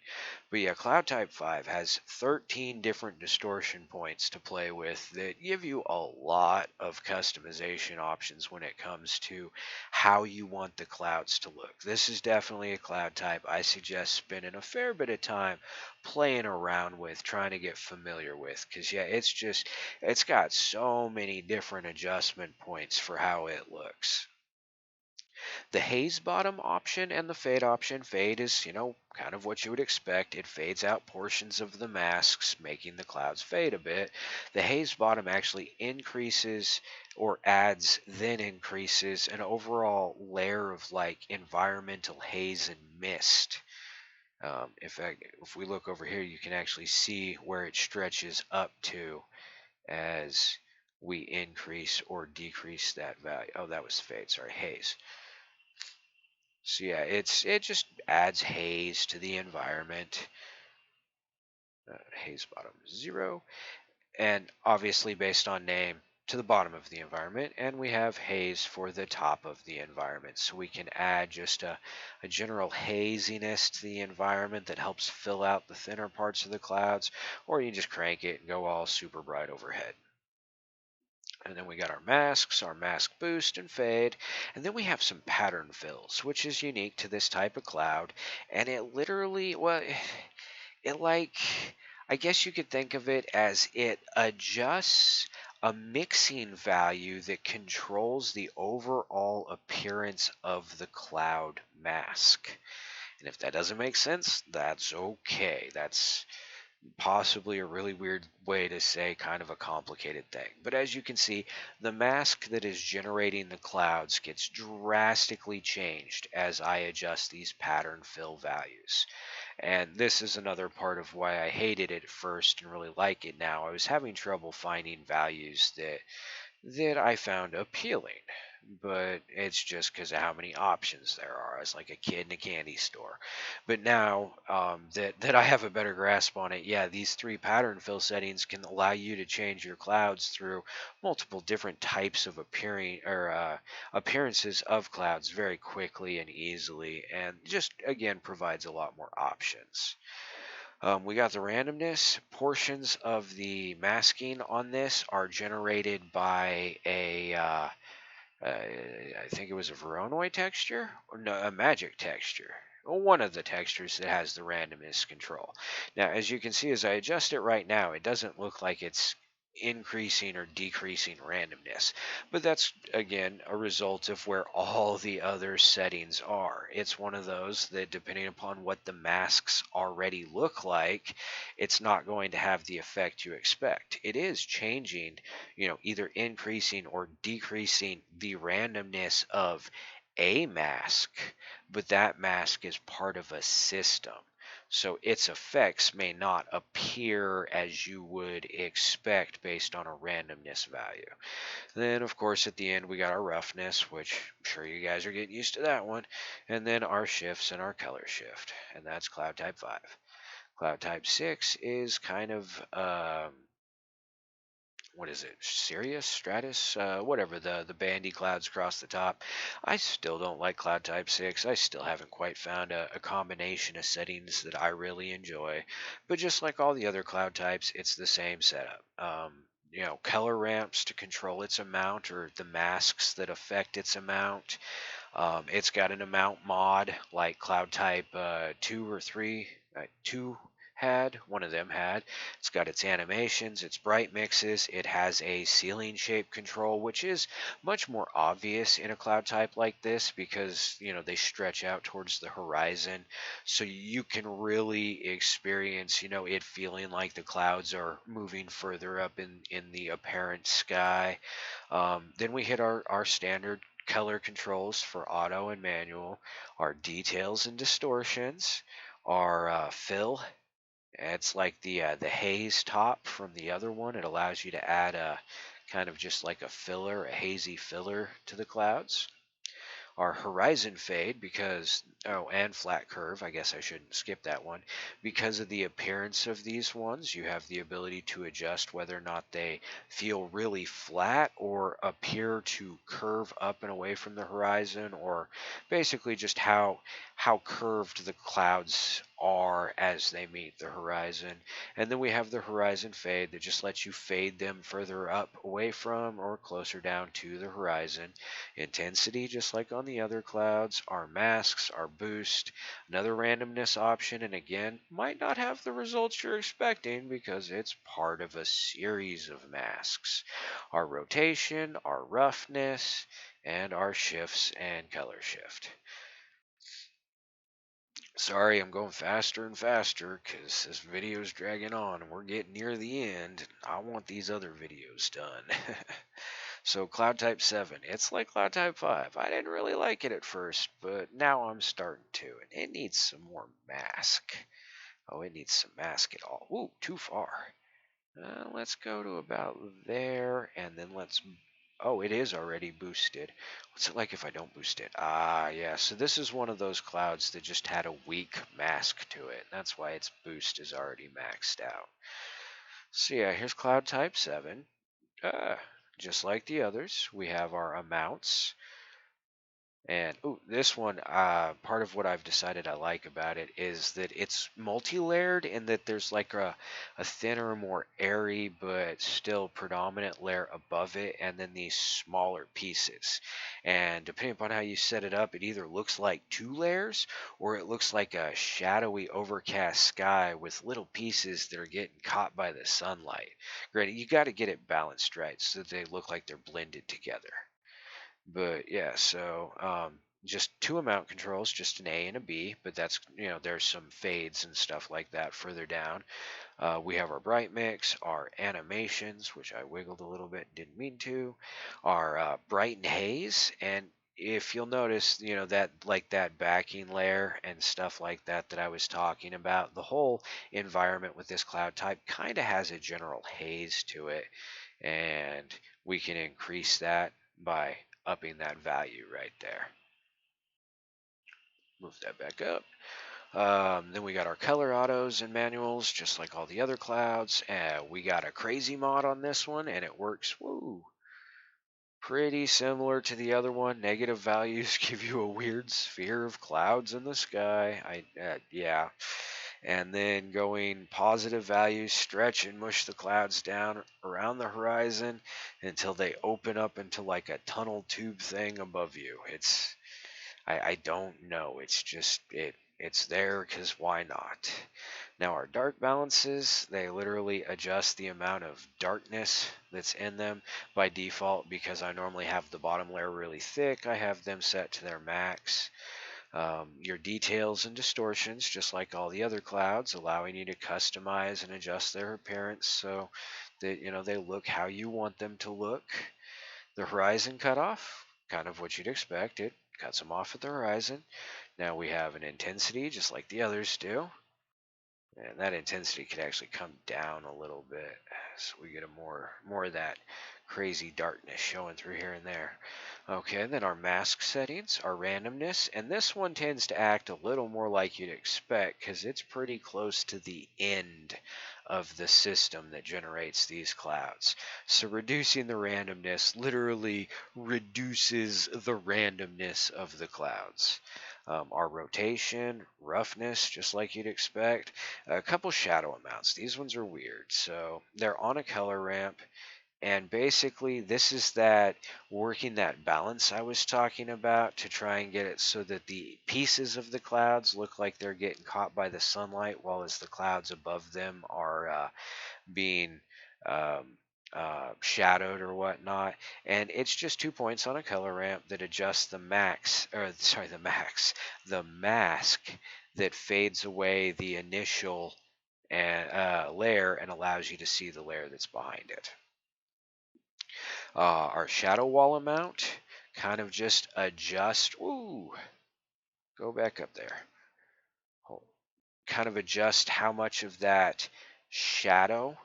But yeah, Cloud Type 5 has 13 different distortion points to play with that give you a lot of customization options when it comes to how you want the clouds to look. This is definitely a cloud type I suggest spending a fair bit of time playing around with, trying to get familiar with. Because, yeah, it's got so many different adjustment points for how it looks. The haze bottom option and the fade option. Fade is, kind of what you would expect. It fades out portions of the masks, making the clouds fade a bit. The haze bottom actually increases or adds, then increases an overall layer of like environmental haze and mist. If we look over here, you can actually see where it stretches up to as we increase or decrease that value. Oh, that was fade. Sorry, haze. So yeah, it just adds haze to the environment. Haze bottom 0, and obviously based on name to the bottom of the environment, and we have haze for the top of the environment. So we can add just a general haziness to the environment that helps fill out the thinner parts of the clouds, or you just crank it and go all super bright overhead. And then we got our masks, our mask boost and fade. And then we have some pattern fills, which is unique to this type of cloud. And it literally, well, it like, I guess you could think of it as it adjusts a mixing value that controls the overall appearance of the cloud mask. And if that doesn't make sense, that's okay. That's possibly a really weird way to say kind of a complicated thing. But as you can see, the mask that is generating the clouds gets drastically changed as I adjust these pattern fill values. And this is another part of why I hated it at first and really like it now. I was having trouble finding values that I found appealing, but it's just because of how many options there are. It's like a kid in a candy store. But now that I have a better grasp on it, yeah, these three pattern fill settings can allow you to change your clouds through multiple different types of appearances of clouds very quickly and easily, and just again provides a lot more options. We got the randomness. Portions of the masking on this are generated by I think it was a Voronoi texture, or no, a magic texture. Well, one of the textures that has the randomness control. Now, as you can see, as I adjust it right now, it doesn't look like it's increasing or decreasing randomness. But that's, again, a result of where all the other settings are. It's one of those that, depending upon what the masks already look like, it's not going to have the effect you expect. It is changing, either increasing or decreasing the randomness of a mask, but that mask is part of a system. So its effects may not appear as you would expect based on a randomness value. Then, of course, at the end, we got our roughness, which I'm sure you guys are getting used to that one. And then our shifts and our color shift. And that's Cloud Type 5. Cloud Type 6 is kind of what is it? Sirius, Stratus, whatever the bandy clouds across the top. I still don't like Cloud Type 6. I still haven't quite found a combination of settings that I really enjoy. But just like all the other cloud types, it's the same setup. Color ramps to control its amount or the masks that affect its amount. It's got an amount mod like Cloud Type 2 or 3, 2 had, one of them had. It's got its animations, its bright mixes. It has a ceiling shape control, which is much more obvious in a cloud type like this because, they stretch out towards the horizon. So you can really experience, it feeling like the clouds are moving further up in the apparent sky. Then we hit our standard color controls for auto and manual, our details and distortions, our fill. It's like the haze top from the other one. It allows you to add a kind of just like a filler, a hazy filler to the clouds. Our horizon fade because, and flat curve, I guess I shouldn't skip that one. Because of the appearance of these ones, you have the ability to adjust whether or not they feel really flat or appear to curve up and away from the horizon, or basically just how curved the clouds are as they meet the horizon. And then we have the horizon fade that just lets you fade them further up away from or closer down to the horizon. Intensity, just like on the other clouds. Our masks, our boost, another randomness option, and again, might not have the results you're expecting because it's part of a series of masks. Our rotation, our roughness, and our shifts and color shift. Sorry, I'm going faster and faster because this video is dragging on and we're getting near the end. I want these other videos done. So Cloud Type 7, it's like Cloud Type 5. I didn't really like it at first, but now I'm starting to. And it needs some more mask. Oh, it needs some mask at all. Ooh, too far. Let's go to about there, and then let's... Oh, it is already boosted. What's it like if I don't boost it? Ah, yeah. So this is one of those clouds that just had a weak mask to it. That's why its boost is already maxed out. So yeah, here's Cloud Type 7. Uh, just like the others, we have our amounts. And ooh, this one, part of what I've decided I like about it is that it's multi-layered and that there's like a thinner, more airy, but still predominant layer above it, and then these smaller pieces. And depending upon how you set it up, it either looks like two layers or it looks like a shadowy, overcast sky with little pieces that are getting caught by the sunlight. Granted, you got to get it balanced right so that they look like they're blended together. But yeah, so just two amount controls, just an A and a B, but that's, there's some fades and stuff like that further down. We have our bright mix, our animations, which I wiggled a little bit, didn't mean to, our bright and haze, and if you'll notice, that like that backing layer and stuff like that that I was talking about, the whole environment with this cloud type kind of has a general haze to it, and we can increase that by upping that value right there. Move that back up. Then we got our color autos and manuals, just like all the other clouds. We got a crazy mod on this one, and it works, pretty similar to the other one. Negative values give you a weird sphere of clouds in the sky. Yeah. And then going positive values, stretch and mush the clouds down around the horizon until they open up into like a tunnel tube thing above you. I don't know. It's just it's there because why not? Now our dark balances, they literally adjust the amount of darkness that's in them by default because I normally have the bottom layer really thick. I have them set to their max. Your details and distortions, just like all the other clouds, allowing you to customize and adjust their appearance so that they look how you want them to look. The horizon cutoff, kind of what you'd expect. It cuts them off at the horizon. Now we have an intensity, just like the others do. And that intensity could actually come down a little bit. So we get a more of that crazy darkness showing through here and there. Okay, and then our mask settings, our randomness, and this one tends to act a little more like you'd expect because it's pretty close to the end of the system that generates these clouds. So reducing the randomness literally reduces the randomness of the clouds. Our rotation, roughness, just like you'd expect. A couple shadow amounts. These ones are weird. So they're on a color ramp And basically, this is that working that balance I was talking about to try and get it so that the pieces of the clouds look like they're getting caught by the sunlight, while as the clouds above them are being um, shadowed or whatnot. And it's just 2 points on a color ramp that adjusts the max, or sorry, the mask that fades away the initial and layer and allows you to see the layer that's behind it. Our shadow wall amount kind of just adjust. Ooh, go back up there. Kind of adjust how much of that shadow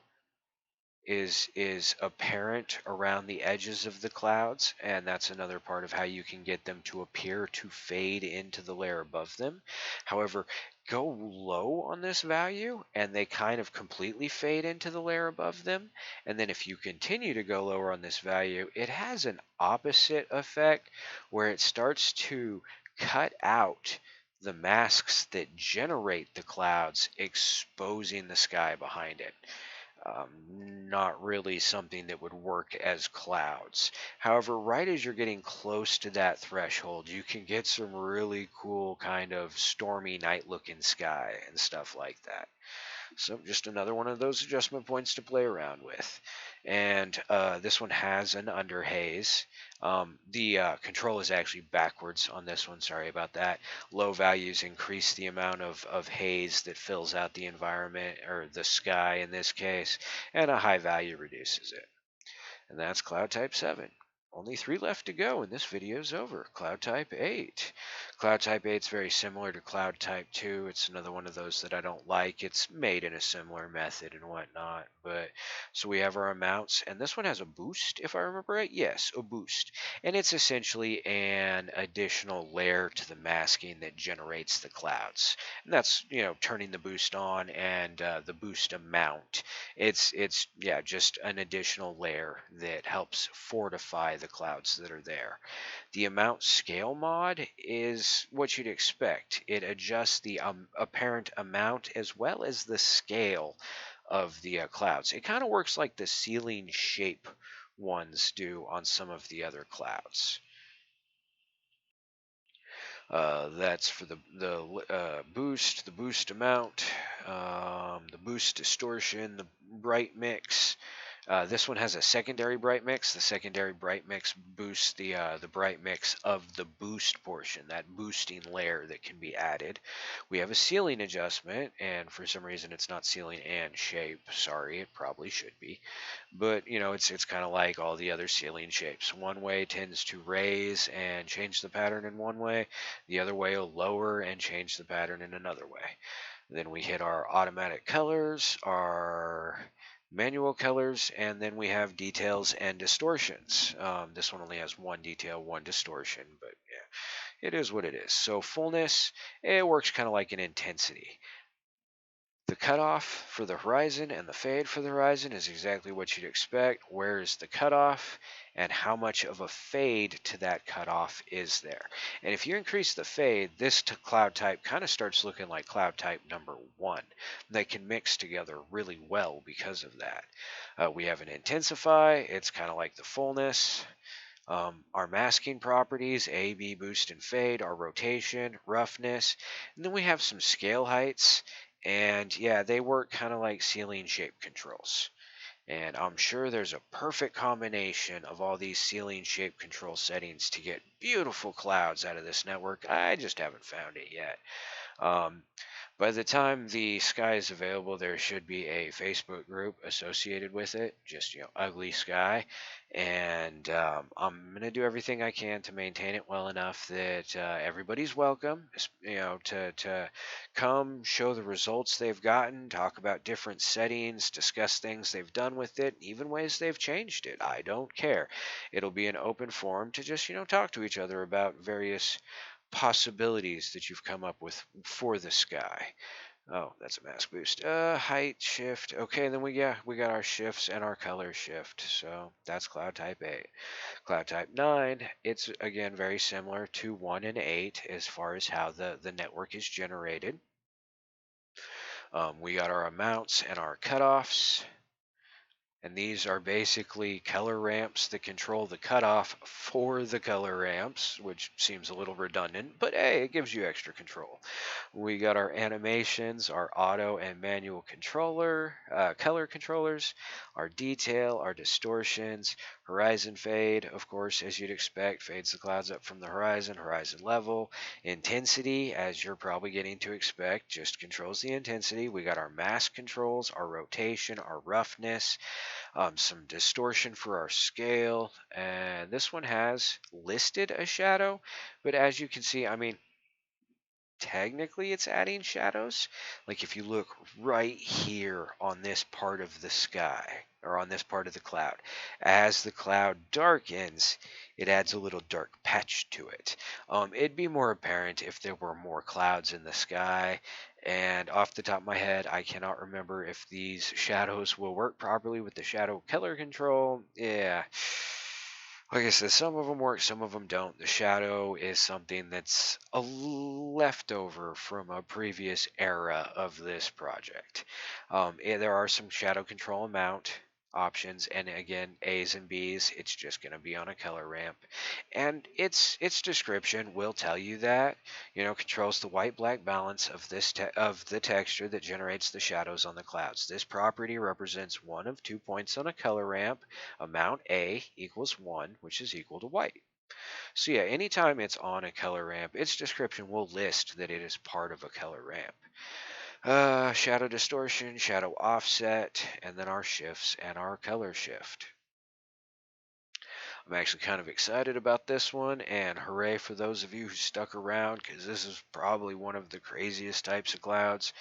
is apparent around the edges of the clouds, and that's another part of how you can get them to appear to fade into the layer above them. However, go low on this value and they kind of completely fade into the layer above them. And then if you continue to go lower on this value, it has an opposite effect where it starts to cut out the masks that generate the clouds, exposing the sky behind it. Not really something that would work as clouds. However, right as you're getting close to that threshold, you can get some really cool kind of stormy night looking sky and stuff like that. So just another one of those adjustment points to play around with. And this one has an underhaze. The control is actually backwards on this one. Sorry about that. Low values increase the amount of haze that fills out the environment, or the sky in this case, and a high value reduces it. And that's cloud type 7. Only 3 left to go, and this video is over. Cloud type 8. Cloud type 8 is very similar to cloud type 2. It's another one of those that I don't like. It's made in a similar method and whatnot. But so we have our amounts, and this one has a boost, if I remember right. Yes, a boost. And it's essentially an additional layer to the masking that generates the clouds. And that's, turning the boost on, and the boost amount. It's yeah, just an additional layer that helps fortify the clouds that are there. The amount scale mod is what you'd expect. It adjusts the apparent amount as well as the scale of the clouds. It kind of works like the ceiling shape ones do on some of the other clouds. That's for the boost, the boost amount, the boost distortion, the bright mix. This one has a secondary bright mix. The secondary bright mix boosts the bright mix of the boost portion, that boosting layer that can be added. We have a ceiling adjustment, and for some reason it's not ceiling and shape. Sorry, it probably should be. But it's kind of like all the other ceiling shapes. One way tends to raise and change the pattern in one way. The other way will lower and change the pattern in another way. Then we hit our automatic colors, our manual colors, and then we have details and distortions. This one only has one detail, one distortion, but yeah, it is what it is. So fullness, it works kind of like an intensity. The cutoff for the horizon and the fade for the horizon is exactly what you'd expect. Where is the cutoff and how much of a fade to that cutoff is there? And if you increase the fade, this cloud type kind of starts looking like cloud type number 1. They can mix together really well because of that. We have an intensify. It's kind of like the fullness. Our masking properties, A, B, boost, and fade, our rotation, roughness, and then we have some scale heights, and yeah, they work kind of like ceiling shape controls. And I'm sure there's a perfect combination of all these ceiling shape control settings to get beautiful clouds out of this network. I just haven't found it yet. Um, by the time the sky is available, there should be a Facebook group associated with it, just, uglySky. And I'm going to do everything I can to maintain it well enough that everybody's welcome, to come show the results they've gotten, talk about different settings, discuss things they've done with it, even ways they've changed it. I don't care. It'll be an open forum to just, talk to each other about various possibilities that you've come up with for the sky. Oh, that's a mask boost. Height shift. Okay, then we got our shifts and our color shift. So that's cloud type 8. Cloud type 9, it's again very similar to 1 and 8 as far as how the network is generated. We got our amounts and our cutoffs. And these are basically color ramps that control the cutoff for the color ramps, which seems a little redundant, but hey, it gives you extra control. We got our animations, our auto and manual color controllers, our detail, our distortions, horizon fade, of course, as you'd expect, fades the clouds up from the horizon level, intensity, as you're probably getting to expect, just controls the intensity. We got our mask controls, our rotation, our roughness, some distortion for our scale, and this one has listed a shadow, but as you can see, I mean, technically it's adding shadows. Like if you look right here on this part of the sky or on this part of the cloud, as the cloud darkens, it adds a little dark patch to it. It'd be more apparent if there were more clouds in the sky. And off the top of my head, I cannot remember if these shadows will work properly with the shadow color control. Yeah. Like I said, some of them work, some of them don't. The shadow is something that's a leftover from a previous era of this project. There are some shadow control amount options, and again, A's and B's. It's just going to be on a color ramp, and its description will tell you that controls the white-black balance of of the texture that generates the shadows on the clouds. This property represents one of 2 points on a color ramp. Amount A equals 1, which is equal to white. So yeah, anytime it's on a color ramp, its description will list that it is part of a color ramp. Shadow distortion, shadow offset, and then our shifts and our color shift. I'm actually kind of excited about this one, and hooray for those of you who stuck around, because this is probably one of the craziest types of clouds.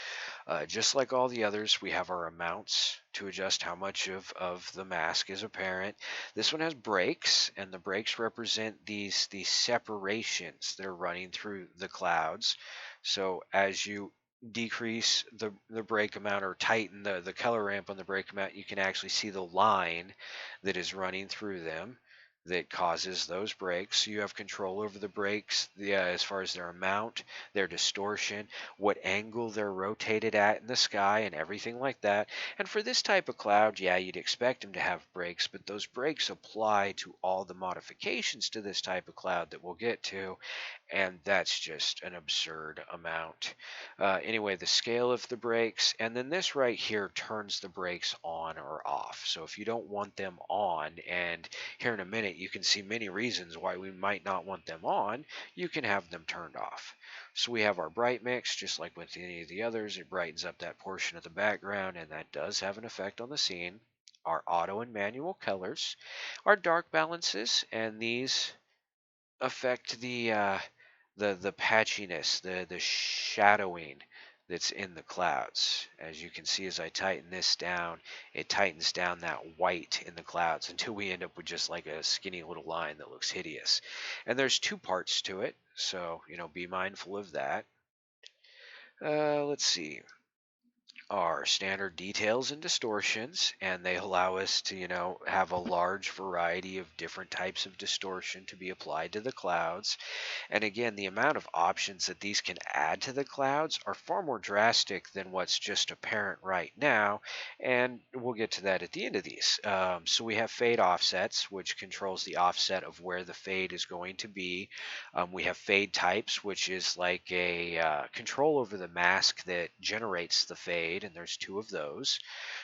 Just like all the others, we have our amounts to adjust how much of the mask is apparent. This one has breaks, and the breaks represent these separations that are running through the clouds. So as you decrease the break amount or tighten the color ramp on the break amount, you can actually see the line that is running through them that causes those breaks. You have control over the breaks, as far as their amount, their distortion, what angle they're rotated at in the sky, and everything like that. And for this type of cloud, yeah, you'd expect them to have breaks, but those breaks apply to all the modifications to this type of cloud that we'll get to, and that's just an absurd amount. Anyway, the scale of the brakes, and then this right here turns the brakes on or off. So if you don't want them on, and here in a minute you can see many reasons why we might not want them on, you can have them turned off. So we have our bright mix, just like with any of the others, it brightens up that portion of the background, and that does have an effect on the scene. Our auto and manual colors, our dark balances, and these affect the patchiness, the shadowing that's in the clouds. As you can see, as I tighten this down, it tightens down that white in the clouds until we end up with just like a skinny little line that looks hideous. And there's two parts to it, so be mindful of that. Let's see, are standard details and distortions, and they allow us to, have a large variety of different types of distortion to be applied to the clouds. And again, the amount of options that these can add to the clouds are far more drastic than what's just apparent right now, and we'll get to that at the end of these. So we have fade offsets, which controls the offset of where the fade is going to be. We have fade types, which is like a control over the mask that generates the fade, and there's two of those.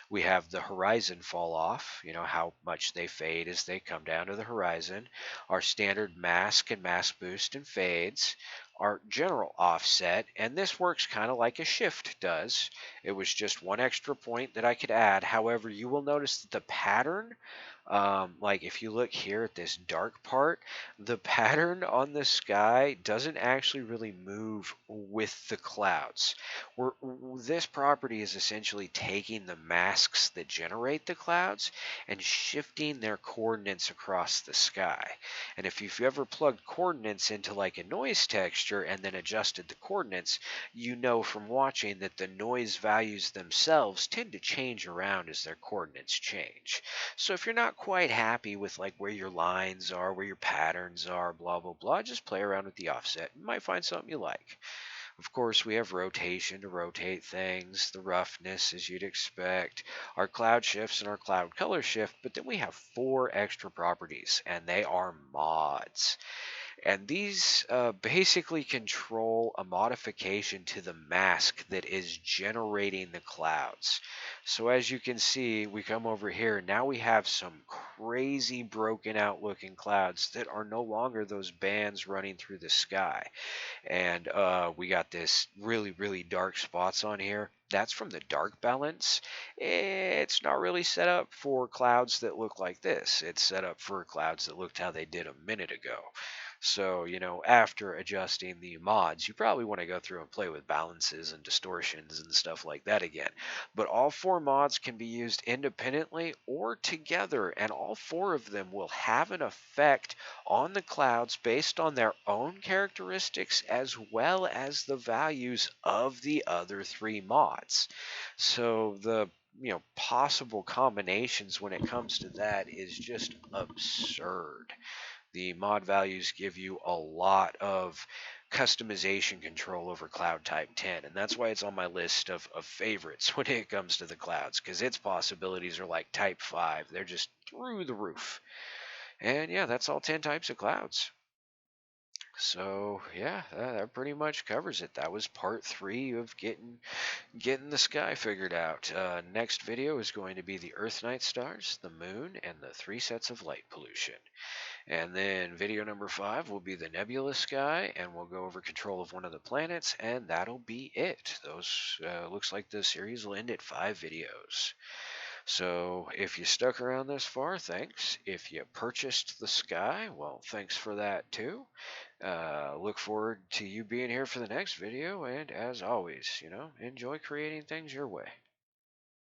We have the horizon fall off, how much they fade as they come down to the horizon. Our standard mask and mask boost and fades. Our general offset, and this works kind of like a shift does. It was just one extra point that I could add. However, you will notice that the pattern, like if you look here at this dark part, the pattern on the sky doesn't actually really move with the clouds. This property is essentially taking the masks that generate the clouds and shifting their coordinates across the sky. And if you've ever plugged coordinates into like a noise texture and then adjusted the coordinates, you know from watching that the noise values themselves tend to change around as their coordinates change. So if you're not quite happy with like where your lines are, where your patterns are, blah, blah, blah, just play around with the offset. You might find something you like. Of course, we have rotation to rotate things, the roughness as you'd expect, our cloud shifts and our cloud color shift, but then we have four extra properties, and they are mods. And these basically control a modification to the mask that is generating the clouds. So as you can see, we come over here. Now we have some crazy broken out looking clouds that are no longer those bands running through the sky. And we got this really dark spots on here. That's from the dark balance. It's not really set up for clouds that look like this. It's set up for clouds that looked how they did a minute ago. So, after adjusting the mods, you probably want to go through and play with balances and distortions and stuff like that again. But all four mods can be used independently or together, and all four of them will have an effect on the clouds based on their own characteristics as well as the values of the other three mods. So the possible combinations when it comes to that is just absurd. The mod values give you a lot of customization control over cloud type 10, and that's why it's on my list of favorites when it comes to the clouds, because its possibilities are like type 5. They're just through the roof. And yeah, that's all 10 types of clouds. So yeah, that pretty much covers it. That was part 3 of getting the sky figured out. Next video is going to be the Earth night stars, the moon, and the 3 sets of light pollution. And then video number 5 will be the nebula sky, and we'll go over control of one of the planets, and that'll be it. Those looks like the series will end at 5 videos. So if you stuck around this far, thanks. If you purchased the sky, well, thanks for that too. Look forward to you being here for the next video, and as always, enjoy creating things your way.